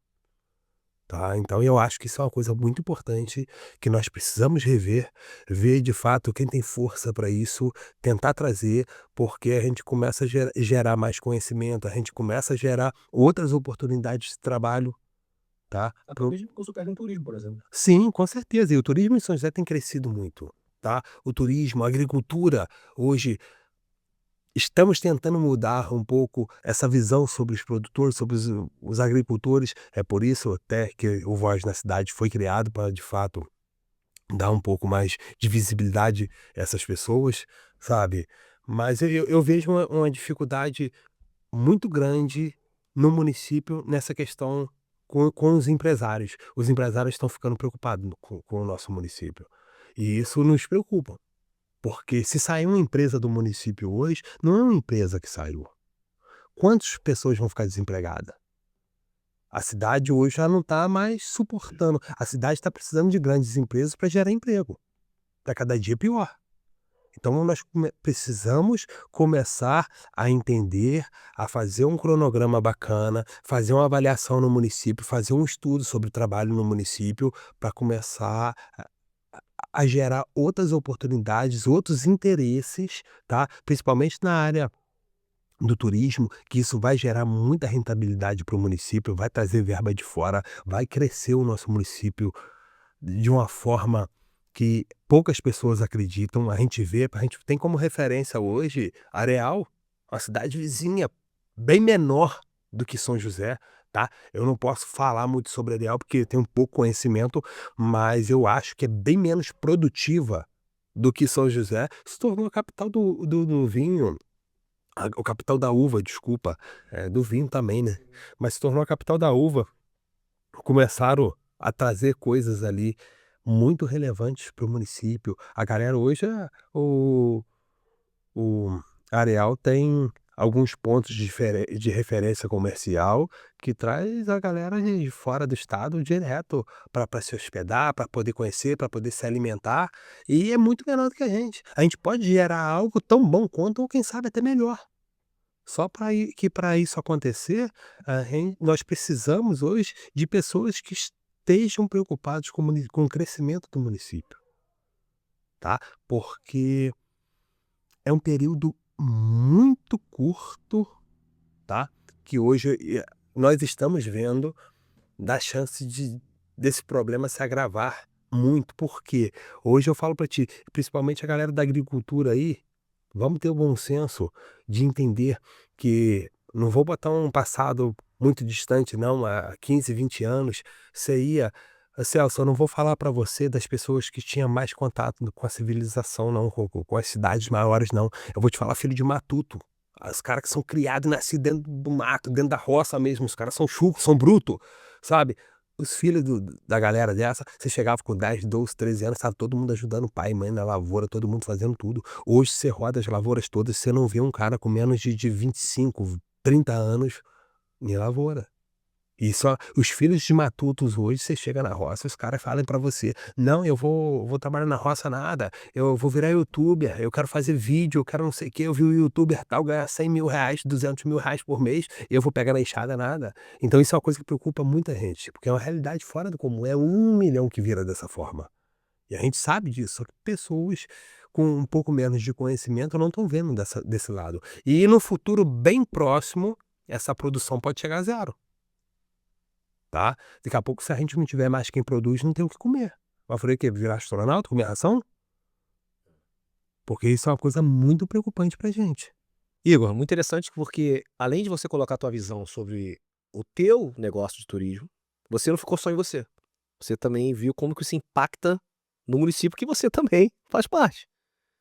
tá. Então eu acho que isso é uma coisa muito importante, que nós precisamos rever, ver de fato quem tem força para isso, tentar trazer, porque a gente começa a gerar mais conhecimento, a gente começa a gerar outras oportunidades de trabalho, tá. Até mesmo curso técnico em turismo, por exemplo. Sim, com certeza. E o turismo em São José tem crescido muito, tá. O turismo, a agricultura, hoje estamos tentando mudar um pouco essa visão sobre os produtores, sobre os agricultores. É por isso até que o Voz na Cidade foi criado para, de fato, dar um pouco mais de visibilidade a essas pessoas, sabe. Mas eu vejo uma dificuldade muito grande no município nessa questão com os empresários. Os empresários estão ficando preocupados com o nosso município. E isso nos preocupa, porque se sair uma empresa do município hoje, não é uma empresa que saiu. Quantas pessoas vão ficar desempregadas? A cidade hoje já não está mais suportando. A cidade está precisando de grandes empresas para gerar emprego. Está cada dia pior. Então nós precisamos começar a entender, a fazer um cronograma bacana, fazer uma avaliação no município, fazer um estudo sobre o trabalho no município, para começar a gerar outras oportunidades, outros interesses, tá? Principalmente na área do turismo, que isso vai gerar muita rentabilidade para o município, vai trazer verba de fora, vai crescer o nosso município de uma forma que poucas pessoas acreditam. A gente tem como referência hoje Areal, uma cidade vizinha, bem menor do que São José, tá? Eu não posso falar muito sobre Areal porque tenho pouco conhecimento, mas eu acho que é bem menos produtiva do que São José. Se tornou a capital do vinho, o capital da uva, desculpa, do vinho também, né? Mas se tornou a capital da uva. Começaram a trazer coisas ali muito relevantes para o município. A galera hoje, o Areal tem alguns pontos de referência comercial que traz a galera de fora do estado direto para se hospedar, para poder conhecer, para poder se alimentar, e é muito menor do que a gente. A gente pode gerar algo tão bom quanto ou quem sabe até melhor. Só para isso acontecer, nós precisamos hoje de pessoas que estejam preocupadas com o crescimento do município, tá? Porque é um período muito curto, tá? Que hoje nós estamos vendo da chance desse problema se agravar muito. Porque hoje eu falo para ti, principalmente a galera da agricultura aí, vamos ter o bom senso de entender que não vou botar um passado muito distante não, há 15, 20 anos, você ia Celso, eu não vou falar para você das pessoas que tinham mais contato com a civilização não, com as cidades maiores não, eu vou te falar filho de matuto, os caras que são criados e nascidos dentro do mato, dentro da roça mesmo, os caras são chucros, são brutos, sabe? Os filhos da galera dessa, você chegava com 10, 12, 13 anos, estava todo mundo ajudando o pai e mãe na lavoura, todo mundo fazendo tudo. Hoje você roda as lavouras todas, você não vê um cara com menos de 25, 30 anos em lavoura. E só os filhos de matutos hoje, você chega na roça, os caras falam pra você: "Não, eu vou trabalhar na roça nada, eu vou virar youtuber, eu quero fazer vídeo, eu quero não sei o quê, eu vi o youtuber tal ganhar R$ 100.000, R$ 200.000 por mês, eu vou pegar na enxada nada". Então isso é uma coisa que preocupa muita gente, porque é uma realidade fora do comum, é 1 milhão que vira dessa forma. E a gente sabe disso, só que pessoas com um pouco menos de conhecimento não estão vendo desse lado. E no futuro bem próximo, essa produção pode chegar a zero. Tá? Daqui a pouco, se a gente não tiver mais quem produz, não tem o que comer. Vai fazer o quê? Virar astronauta, comer ração? Porque isso é uma coisa muito preocupante pra gente. Igor, muito interessante porque além de você colocar a tua visão sobre o teu negócio de turismo, você não ficou só em você. Você também viu como que isso impacta no município que você também faz parte.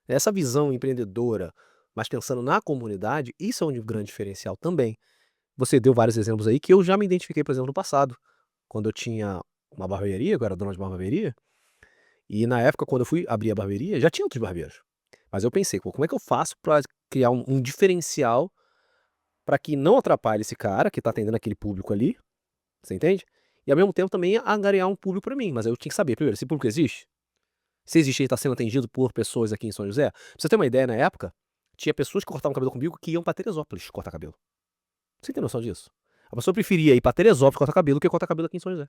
Essa visão empreendedora, mas pensando na comunidade, isso é um grande diferencial também. Você deu vários exemplos aí que eu já me identifiquei, por exemplo, no passado, quando eu tinha uma barbearia, eu era dono de uma barbearia, e na época quando eu fui abrir a barbearia, já tinha outros barbeiros. Mas eu pensei: "Pô, como é que eu faço para criar um diferencial para que não atrapalhe esse cara que tá atendendo aquele público ali", você entende? E ao mesmo tempo também angariar um público para mim, mas eu tinha que saber primeiro, esse público existe? Se existe, ele tá sendo atendido por pessoas aqui em São José? Pra você ter uma ideia, na época, tinha pessoas que cortavam cabelo comigo que iam pra Teresópolis cortar cabelo. Você tem noção disso? A pessoa preferia ir pra Teresópolis cortar cabelo do que cortar cabelo aqui em São José.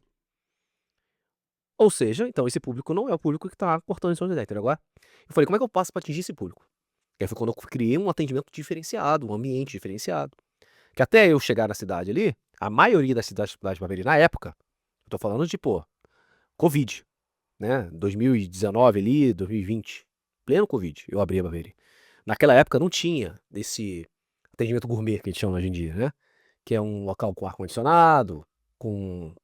Ou seja, então esse público não é o público que tá cortando em São José, entendeu agora? Eu falei: "Como é que eu faço pra atingir esse público?". E aí foi quando eu criei um atendimento diferenciado, um ambiente diferenciado. Que até eu chegar na cidade ali, a maioria das cidades de Barueri na época, eu tô falando de, pô, Covid, né, 2019 ali, 2020, pleno Covid, eu abri a Barueri. Naquela época não tinha esse atendimento gourmet que a gente chama hoje em dia, né, que é um local com ar-condicionado, com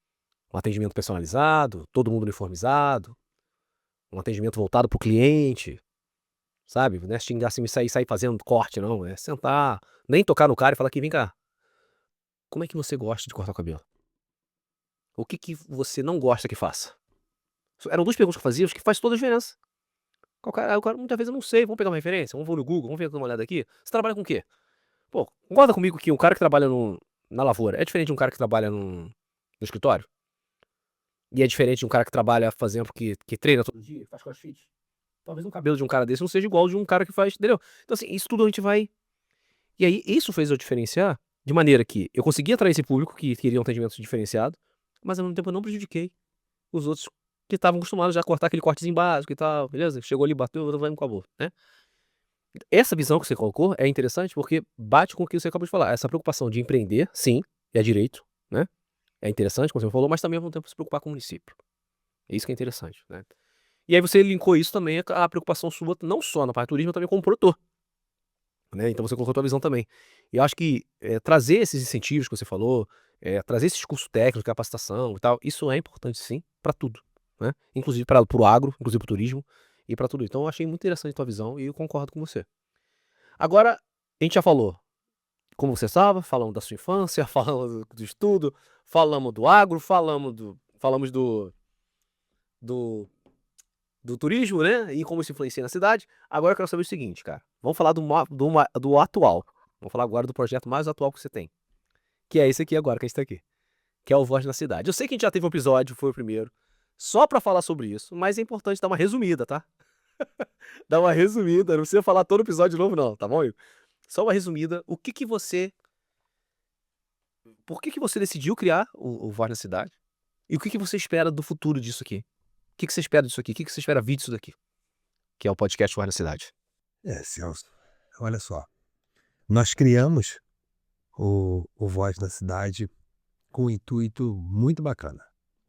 um atendimento personalizado, todo mundo uniformizado, um atendimento voltado para o cliente, sabe, não é xingar assim, sair fazendo corte não, é sentar, nem tocar no cara e falar aqui: "Vem cá". como é que você gosta de cortar o cabelo? O que que você não gosta que faça? Eram 2 perguntas que eu fazia, acho que faz toda a diferença. O cara muitas vezes eu não sei, vamos pegar uma referência, vamos no Google, vamos ver, dar uma olhada aqui. Você trabalha com o quê? Pô, concorda comigo que um cara que trabalha na lavoura é diferente de um cara que trabalha no escritório? E é diferente de um cara que trabalha fazendo, que treina todo dia, faz crossfit? Talvez um cabelo de um cara desse não seja igual ao de um cara que faz, entendeu? Então assim, isso tudo a gente vai. E aí isso fez eu diferenciar, de maneira que eu consegui atrair esse público que queria um atendimento diferenciado, mas ao mesmo tempo eu não prejudiquei os outros que estavam acostumados já a cortar aquele cortezinho básico e tal, beleza? Chegou ali, bateu, vai no acabou, né? Essa visão que você colocou é interessante porque bate com o que você acabou de falar. Essa preocupação de empreender, sim, é direito, né? É interessante, como você falou, mas também ao mesmo tempo se preocupar com o município. É isso que é interessante, né? E aí você linkou isso também à preocupação sua, não só na parte do turismo, mas também como produtor, né? Então você colocou a tua visão também. E eu acho que trazer esses incentivos que você falou, trazer esses cursos técnicos, capacitação e tal, isso é importante sim, para tudo, né? Inclusive para o agro, inclusive para o turismo e para tudo. Então eu achei muito interessante a tua visão e eu concordo com você. Agora, a gente já falou como você estava, falamos da sua infância, falamos do estudo, falamos do agro, falamos do, do turismo, né? E como isso influencia na cidade. Agora eu quero saber o seguinte, cara. Vamos falar do atual. Vamos falar agora do projeto mais atual que você tem. Que é esse aqui agora, que a gente tá aqui. Que é o Voz na Cidade. Eu sei que a gente já teve um episódio, foi o primeiro, só pra falar sobre isso, mas é importante dar uma resumida, tá? Dar uma resumida, não precisa falar todo o episódio de novo não, tá bom, Igor? Só uma resumida, por que que você decidiu criar o Voz na Cidade? E o que que você espera do futuro disso aqui? O que que você espera disso aqui? O que que você espera vir disso daqui? Que é o podcast Voz na Cidade. Celso, olha só. Nós criamos o Voz na Cidade com um intuito muito bacana.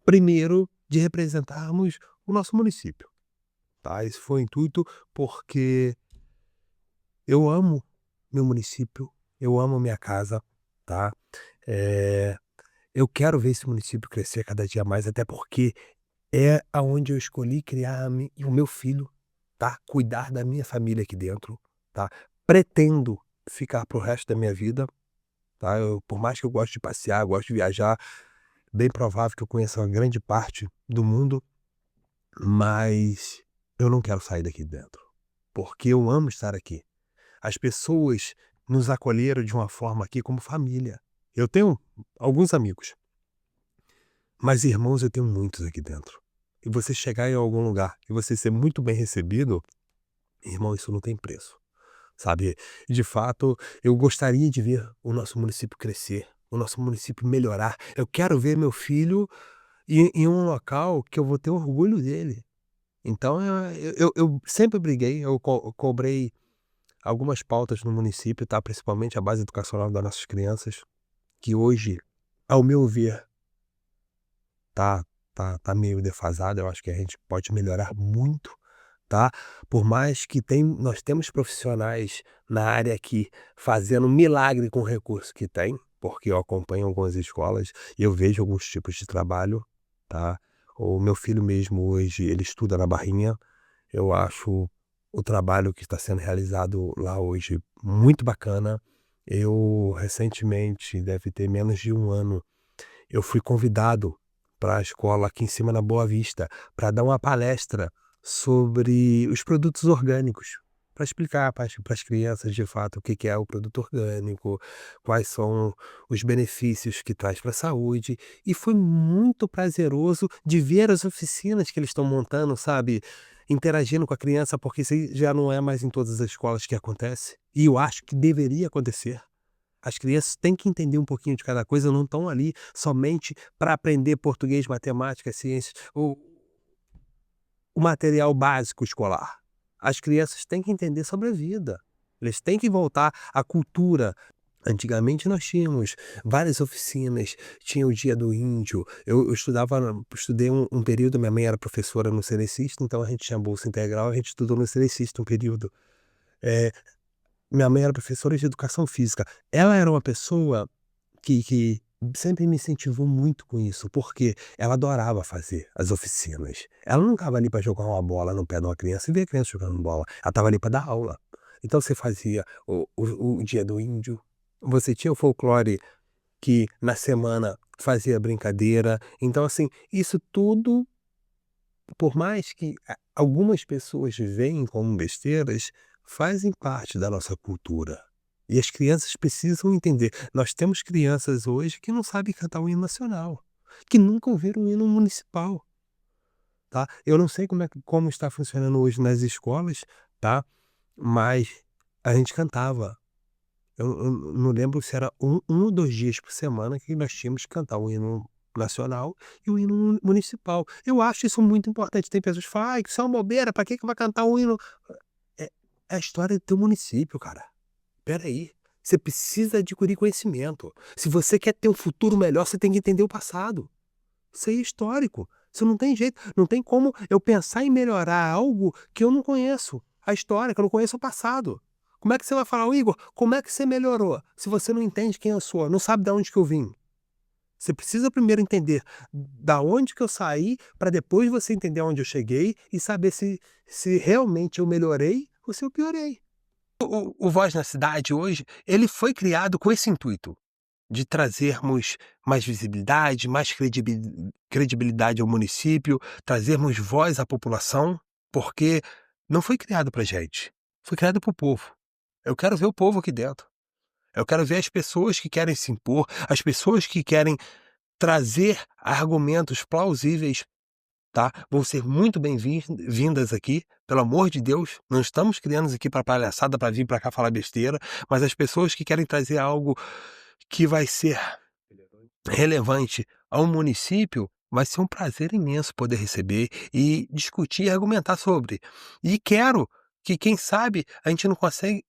Primeiro, de representarmos o nosso município, tá? Esse foi o intuito porque eu amo meu município, eu amo minha casa, tá? Eh, eu quero ver esse município crescer cada dia mais, até porque é aonde eu escolhi criar o meu filho, tá? Cuidar da minha família aqui dentro, tá? Pretendo ficar para o resto da minha vida, tá? Por mais que eu goste de passear, gosto de viajar, bem provável que eu conheça uma grande parte do mundo, mas eu não quero sair daqui de dentro, porque eu amo estar aqui. As pessoas nos acolheram de uma forma aqui como família. Eu tenho alguns amigos, mas irmãos eu tenho muitos aqui dentro. E você chegar em algum lugar e você ser muito bem recebido, irmão, isso não tem preço, sabe? De fato, eu gostaria de ver o nosso município crescer, o nosso município melhorar. Eu quero ver meu filho em um local que eu vou ter orgulho dele. Então, eu sempre briguei, cobrei algumas pautas no município, tá? Principalmente a base educacional das nossas crianças, que hoje, ao meu ver, tá, tá meio defasada. Eu acho que a gente pode melhorar muito, tá? Por mais que nós temos profissionais na área aqui fazendo milagre com o recurso que tem, porque eu acompanho algumas escolas e eu vejo alguns tipos de trabalho, tá? O meu filho mesmo hoje, ele estuda na Barrinha. Eu acho o trabalho que está sendo realizado lá hoje muito bacana. Eu recentemente, deve ter menos de um ano, eu fui convidado para a escola aqui em cima na Boa Vista, para dar uma palestra sobre os produtos orgânicos, para explicar para as crianças de fato o que que é o produto orgânico, quais são os benefícios que traz para a saúde, e foi muito prazeroso de ver as oficinas que eles estão montando, sabe, interagindo com a criança, porque isso aí já não é mais em todas as escolas que acontece, e eu acho que deveria acontecer. As crianças têm que entender um pouquinho de cada coisa, não estão ali somente para aprender português, matemática, ciências, o material básico escolar. As crianças têm que entender sobre a vida. Eles têm que voltar à cultura. Antigamente nós tínhamos várias oficinas, tinha o Dia do Índio. Eu estudei um período, minha mãe era professora no Cerecista, então a gente tinha bolsa integral, a gente estudou no Cerecista um período. Eh, minha mãe era professora de educação física. Ela era uma pessoa que sempre me incentivou muito com isso, porque ela adorava fazer as oficinas. Ela não estava ali para jogar uma bola no pé de uma criança e ver a criança jogando bola, ela estava ali para dar aula. Então você fazia o Dia do Índio, você tinha o folclore que na semana fazia brincadeira. Então, assim, isso tudo, por mais que algumas pessoas veem como besteiras, fazem parte da nossa cultura. E as crianças precisam entender. Nós temos crianças hoje que não sabem cantar o hino nacional, que nunca ouviram o hino municipal, tá? Eu não sei como está funcionando hoje nas escolas, tá? Mas a gente cantava. Eu não lembro se era um ou 2 dias por semana que nós tínhamos que cantar o hino nacional e o hino municipal. Eu acho isso muito importante. Tem pessoas que falam: "Ai, que isso é uma bobeira, pra que vai cantar o hino?" É é a história do teu município, cara. Espera aí, você precisa adquirir conhecimento. Se você quer ter um futuro melhor, você tem que entender o passado. Isso aí é histórico. Isso não tem jeito. Não tem como eu pensar em melhorar algo que eu não conheço a história, que eu não conheço o passado. Como é que você vai falar: "Ô Igor, como é que você melhorou?", se você não entende quem eu sou, não sabe de onde que eu vim? Você precisa primeiro entender da onde que eu saí, para depois você entender aonde eu cheguei e saber se realmente eu melhorei ou se eu piorei. O Voz na Cidade hoje, ele foi criado com esse intuito, de trazermos mais visibilidade, mais credibilidade ao município, trazermos voz à população, porque não foi criado pra gente, foi criado para o povo. Eu quero ver o povo aqui dentro. Eu quero ver as pessoas que querem se impor, as pessoas que querem trazer argumentos plausíveis, tá? Vão ser muito bem-vindas aqui, pelo amor de Deus. Não estamos criando isso aqui para palhaçada, para vir para cá falar besteira, mas as pessoas que querem trazer algo que vai ser relevante ao município, vai ser um prazer imenso poder receber e discutir e argumentar sobre. E quero que, quem sabe, a gente não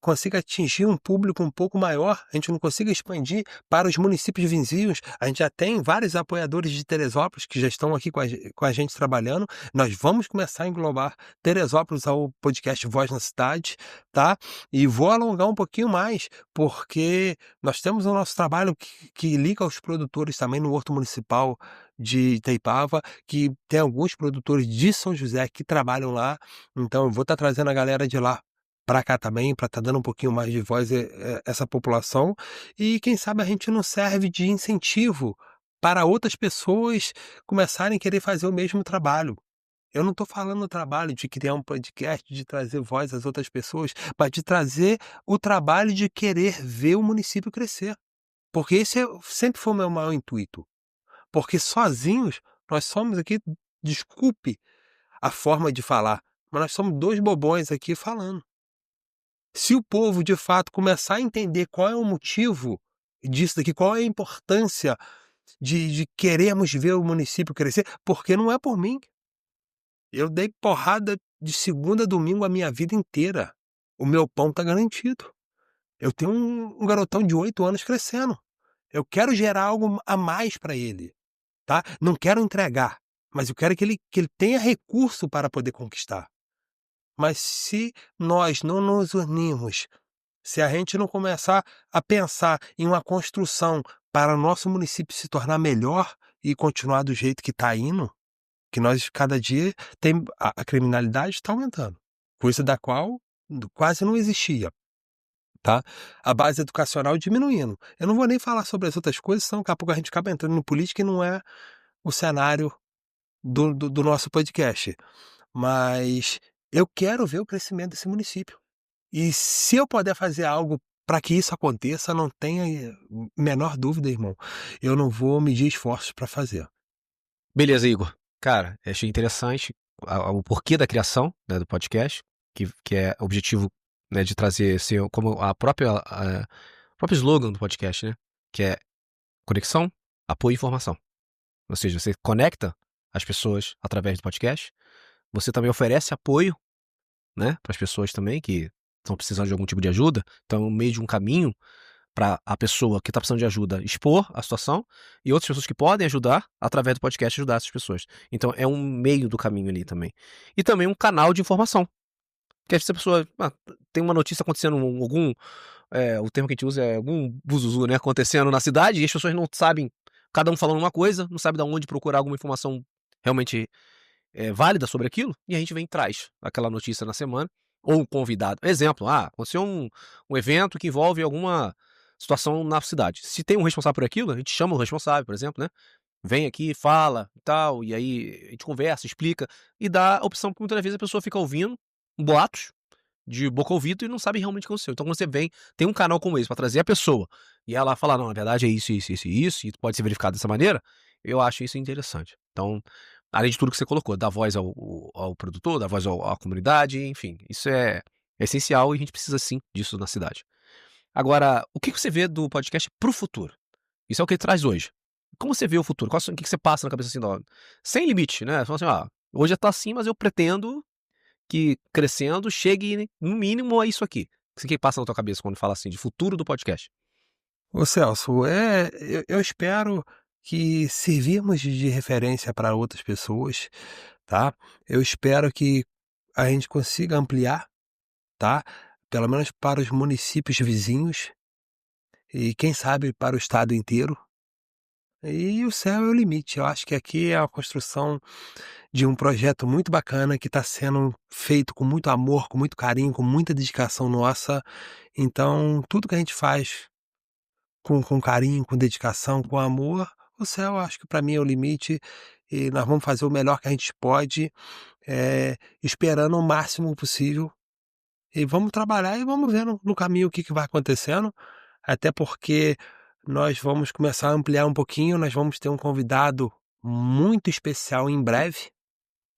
consiga atingir um público um pouco maior, a gente não consiga expandir para os municípios vizinhos. A gente já tem vários apoiadores de Teresópolis que já estão aqui com a gente trabalhando. Nós vamos começar a englobar Teresópolis ao podcast Voz na Cidade, tá? E vou alongar um pouquinho mais, porque nós temos o nosso trabalho que liga aos produtores também no Horto Municipal de Itaipava, que tem alguns produtores de São José que trabalham lá, então eu vou estar trazendo a galera de lá para cá também, para estar dando um pouquinho mais de voz a essa população, e quem sabe a gente não serve de incentivo para outras pessoas começarem a querer fazer o mesmo trabalho. Eu não estou falando do trabalho de criar um podcast, de trazer voz às outras pessoas, mas de trazer o trabalho de querer ver o município crescer. Porque esse sempre foi o meu maior intuito. Porque sozinhos nós somos aqui, desculpe a forma de falar, mas nós somos 2 bobões aqui falando. Se o povo de fato começar a entender qual é o motivo disso daqui, qual é a importância de querermos ver o município crescer, porque não é por mim. Eu dei porrada de segunda a domingo a minha vida inteira. O meu pão tá garantido. Eu tenho um garotão de 8 anos crescendo. Eu quero gerar algo a mais para ele, tá? Não quero entregar, mas eu quero que ele tenha recurso para poder conquistar. Mas se nós não nos unirmos, se a gente não começar a pensar em uma construção para o nosso município se tornar melhor e continuar do jeito que está indo, que nós cada dia tem a criminalidade está aumentando, coisa da qual quase não existia, tá? A base educacional diminuindo. Eu não vou nem falar sobre as outras coisas, senão daqui a pouco a gente acaba entrando em política e não é o cenário do nosso podcast. Mas eu quero ver o crescimento desse município. E se eu puder fazer algo para que isso aconteça, não tenha menor dúvida, irmão, eu não vou medir esforços para fazer. Beleza, Igor. Cara, achei interessante o porquê da criação, né, do podcast, que é o objetivo, né, de trazer ser como o próprio slogan do podcast, né, que é conexão, apoio e informação. Ou seja, você conecta as pessoas através do podcast, você também oferece apoio, né, para as pessoas também que estão precisando de algum tipo de ajuda, então no meio de um caminho para a pessoa que está precisando de ajuda expor a situação e outras pessoas que podem ajudar através do podcast ajudar essas pessoas. Então é um meio do caminho ali também. E também um canal de informação. Porque se a pessoa tem uma notícia acontecendo, o termo que a gente usa é algum buzuzu, né, acontecendo na cidade e as pessoas não sabem, cada um falando uma coisa, não sabe de onde procurar alguma informação realmente válida sobre aquilo, e a gente vem e traz aquela notícia na semana, ou um convidado. Exemplo, aconteceu um evento que envolve alguma situação na cidade. Se tem um responsável por aquilo, a gente chama o responsável, por exemplo, né? Vem aqui, fala e tal, e aí a gente conversa, explica e dá a opção, porque muitas vezes a pessoa fica ouvindo boatos de boca a ouvido e não sabe realmente o que aconteceu. Então, quando você vem, tem um canal como esse para trazer a pessoa e ela fala, não, na verdade é isso, isso, isso e isso, e pode ser verificado dessa maneira, eu acho isso interessante. Então, além de tudo que você colocou, dar voz ao produtor, dar voz à comunidade, enfim, isso é essencial e a gente precisa sim disso na cidade. Agora, o que você vê do podcast pro futuro? Isso é o que ele traz hoje. Como você vê o futuro? O que você passa na cabeça assim, ó, sem limite, né? Você fala assim, ó, hoje tá assim, mas eu pretendo que crescendo chegue no mínimo a isso aqui. O que passa na tua cabeça quando fala assim de futuro do podcast? Ô Celso, eu espero que sirvamos de referência para outras pessoas, tá? Eu espero que a gente consiga ampliar, tá? Pelo menos para os municípios vizinhos e quem sabe para o estado inteiro. E o céu é o limite. Eu acho que aqui é a construção de um projeto muito bacana que está sendo feito com muito amor, com muito carinho, com muita dedicação nossa. Então, tudo que a gente faz com carinho, com dedicação, com amor, o céu acho que para mim é o limite e nós vamos fazer o melhor que a gente pode, esperando o máximo possível e vamos trabalhar e vamos ver no caminho o que vai acontecendo, até porque nós vamos começar a ampliar um pouquinho, nós vamos ter um convidado muito especial em breve,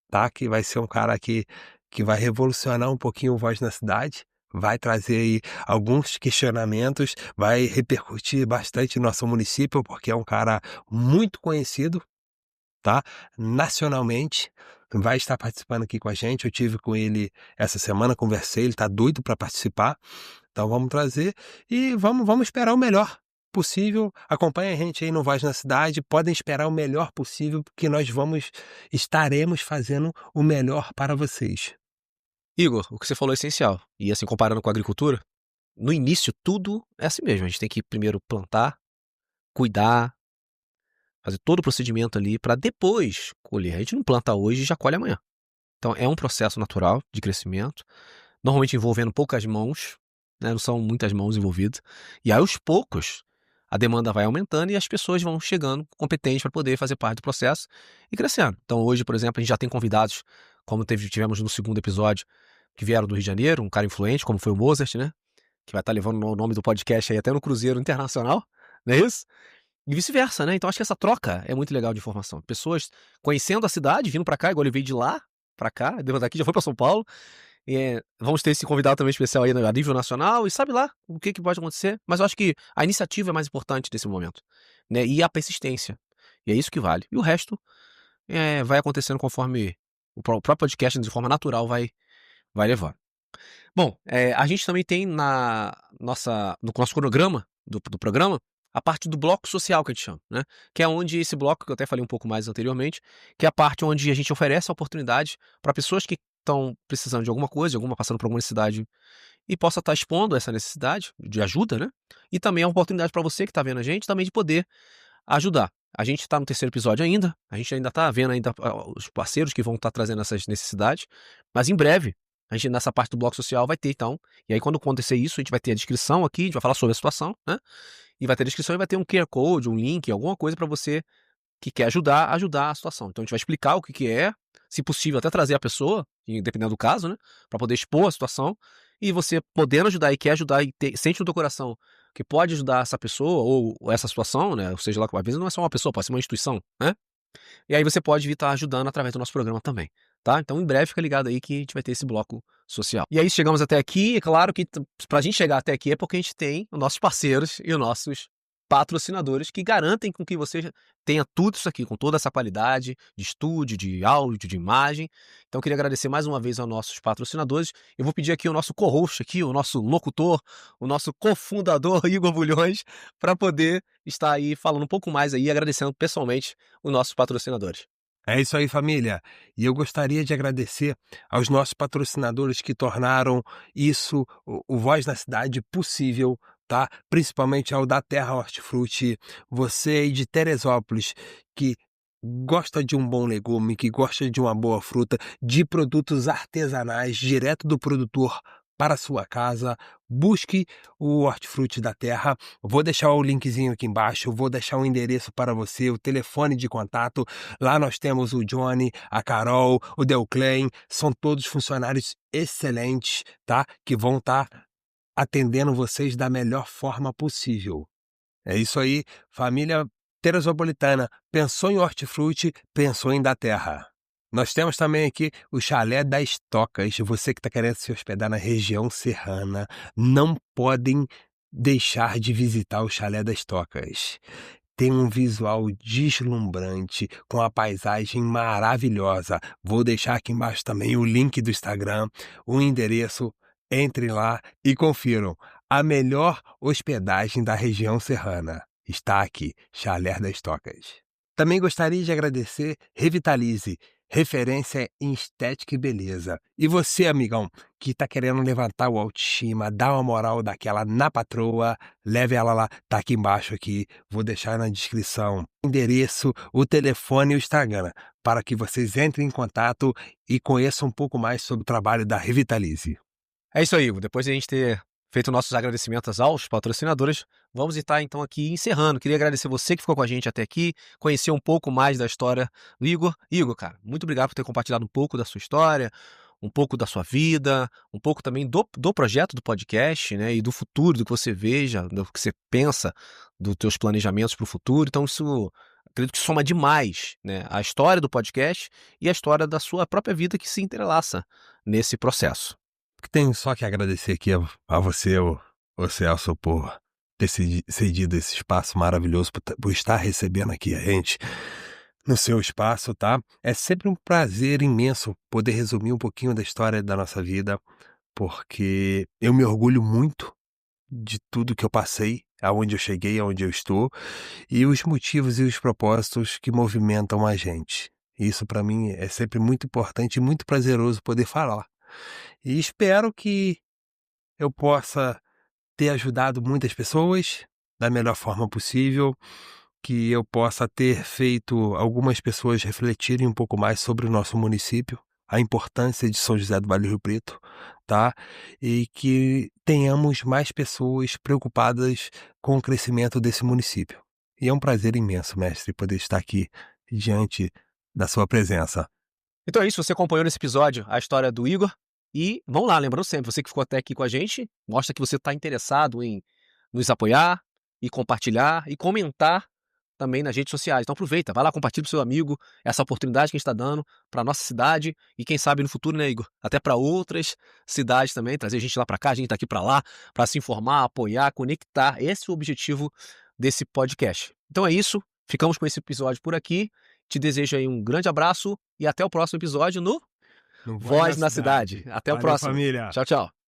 tá? Que vai ser um cara que vai revolucionar um pouquinho o Voz na Cidade, vai trazer aí alguns questionamentos, vai repercutir bastante no nosso município, porque é um cara muito conhecido, tá? Nacionalmente, vai estar participando aqui com a gente. Eu tive com ele essa semana, conversei, ele tá doido para participar. Então vamos trazer e vamos esperar o melhor possível. Acompanhe a gente aí no Voz na Cidade, podem esperar o melhor possível, porque nós estaremos fazendo o melhor para vocês. Igor, o que você falou é essencial. E assim, comparando com a agricultura, no início tudo é assim mesmo. A gente tem que primeiro plantar, cuidar, fazer todo o procedimento ali para depois colher. A gente não planta hoje e já colhe amanhã. Então é um processo natural de crescimento, normalmente envolvendo poucas mãos, né, não são muitas mãos envolvidas. E aí, aos poucos, a demanda vai aumentando e as pessoas vão chegando competentes para poder fazer parte do processo e crescendo. Então hoje, por exemplo, a gente já tem convidados, como tivemos no segundo episódio, que vieram do Rio de Janeiro, um cara influente, como foi o Mozart, né? Que vai estar levando o nome do podcast aí até no Cruzeiro Internacional, não é isso? E vice-versa, né? Então acho que essa troca é muito legal de informação. Pessoas conhecendo a cidade, vindo para cá, igual ele veio de lá para cá, daqui já foi para São Paulo. Vamos ter esse convidado também especial aí a nível nacional e sabe lá o que pode acontecer. Mas eu acho que a iniciativa é mais importante nesse momento, né? E a persistência. E é isso que vale. E o resto vai acontecendo conforme o próprio podcast, de forma natural, vai levando. Bom, a gente também tem no nosso cronograma do programa a parte do bloco social que a gente chama, né? Que é onde esse bloco, que eu até falei um pouco mais anteriormente, que é a parte onde a gente oferece a oportunidade para pessoas que estão precisando de alguma coisa, passando por alguma necessidade e possa estar expondo essa necessidade de ajuda, né? E também é uma oportunidade para você que está vendo a gente também de poder ajudar. A gente está no terceiro episódio ainda, a gente ainda está vendo ainda os parceiros que vão estar trazendo essas necessidades, mas em breve a gente nessa parte do bloco social vai ter então, e aí quando acontecer isso a gente vai ter a descrição aqui, a gente vai falar sobre a situação, né? E vai ter a descrição e vai ter um QR Code, um link, alguma coisa para você que quer ajudar a situação. Então a gente vai explicar o que é, se possível até trazer a pessoa, dependendo do caso, né, para poder expor a situação, e você podendo ajudar e quer ajudar e sente no teu coração que pode ajudar essa pessoa ou essa situação, né, ou seja lá, às vezes não é só uma pessoa, pode ser uma instituição, né, e aí você pode vir estar ajudando através do nosso programa também, tá? Então em breve fica ligado aí que a gente vai ter esse bloco social. E aí chegamos até aqui, é claro que pra gente chegar até aqui é porque a gente tem os nossos parceiros e os nossos patrocinadores que garantem com que você tenha tudo isso aqui, com toda essa qualidade de estúdio, de áudio, de imagem. Então eu queria agradecer mais uma vez aos nossos patrocinadores. Eu vou pedir aqui o nosso co-host aqui, o nosso locutor, o nosso cofundador Igor Bulhões, para poder estar aí falando um pouco mais aí, agradecendo pessoalmente os nossos patrocinadores. É isso aí, família. E eu gostaria de agradecer aos nossos patrocinadores que tornaram isso, o Voz na Cidade, possível, tá? Principalmente ao da Terra Hortifruti, você aí de Teresópolis, que gosta de um bom legume, que gosta de uma boa fruta, de produtos artesanais, direto do produtor para a sua casa. Busque o Hortifruti da Terra. Vou deixar o linkzinho aqui embaixo, vou deixar o endereço para você, o telefone de contato. Lá nós temos o Johnny, a Carol, o Delclaim, são todos funcionários excelentes, tá? Que vão estar atendendo vocês da melhor forma possível. É isso aí, família Teresopolitana. Pensou em hortifruti, pensou em da terra. Nós temos também aqui o Chalé das Tocas. Você que está querendo se hospedar na região serrana, não podem deixar de visitar o Chalé das Tocas. Tem um visual deslumbrante, com a paisagem maravilhosa. Vou deixar aqui embaixo também o link do Instagram, o endereço. Entrem lá e confiram. A melhor hospedagem da região serrana está aqui, Chalé das Tocas. Também gostaria de agradecer Revitalize, referência em estética e beleza. E você, amigão, que está querendo levantar o autoestima, dar uma moral daquela na patroa, leve ela lá, tá aqui embaixo aqui, vou deixar na descrição o endereço, o telefone e o Instagram, para que vocês entrem em contato e conheçam um pouco mais sobre o trabalho da Revitalize. É isso aí, Igor. Depois de a gente ter feito nossos agradecimentos aos patrocinadores, vamos estar então aqui encerrando. Queria agradecer você que ficou com a gente até aqui, conhecer um pouco mais da história do Igor. Igor, cara, muito obrigado por ter compartilhado um pouco da sua história, um pouco da sua vida, um pouco também do projeto do podcast, né, e do futuro, do que você veja, do que você pensa, dos teus planejamentos para o futuro. Então isso, acredito que soma demais, né, a história do podcast e a história da sua própria vida que se entrelaça nesse processo. Tenho só que agradecer aqui a você, o Celso, por ter cedido esse espaço maravilhoso, por estar recebendo aqui a gente no seu espaço, tá? É sempre um prazer imenso poder resumir um pouquinho da história da nossa vida, porque eu me orgulho muito de tudo que eu passei, aonde eu cheguei, aonde eu estou, e os motivos e os propósitos que movimentam a gente. Isso para mim é sempre muito importante e muito prazeroso poder falar. E espero que eu possa ter ajudado muitas pessoas da melhor forma possível, que eu possa ter feito algumas pessoas refletirem um pouco mais sobre o nosso município, a importância de São José do Vale do Rio Preto, tá? E que tenhamos mais pessoas preocupadas com o crescimento desse município. E é um prazer imenso, mestre, poder estar aqui diante da sua presença. Então é isso, você acompanhou nesse episódio a história do Igor. E vamos lá, lembrando sempre, você que ficou até aqui com a gente, mostra que você está interessado em nos apoiar e compartilhar e comentar também nas redes sociais. Então aproveita, vai lá, compartilha com seu amigo essa oportunidade que a gente está dando para a nossa cidade e quem sabe no futuro, né, Igor? Até para outras cidades também, trazer gente lá para cá, a gente está aqui para lá, para se informar, apoiar, conectar. Esse é o objetivo desse podcast. Então é isso, ficamos com esse episódio por aqui. Te desejo aí um grande abraço e até o próximo episódio no Voz na Cidade. Até o próximo. Família. Tchau, tchau.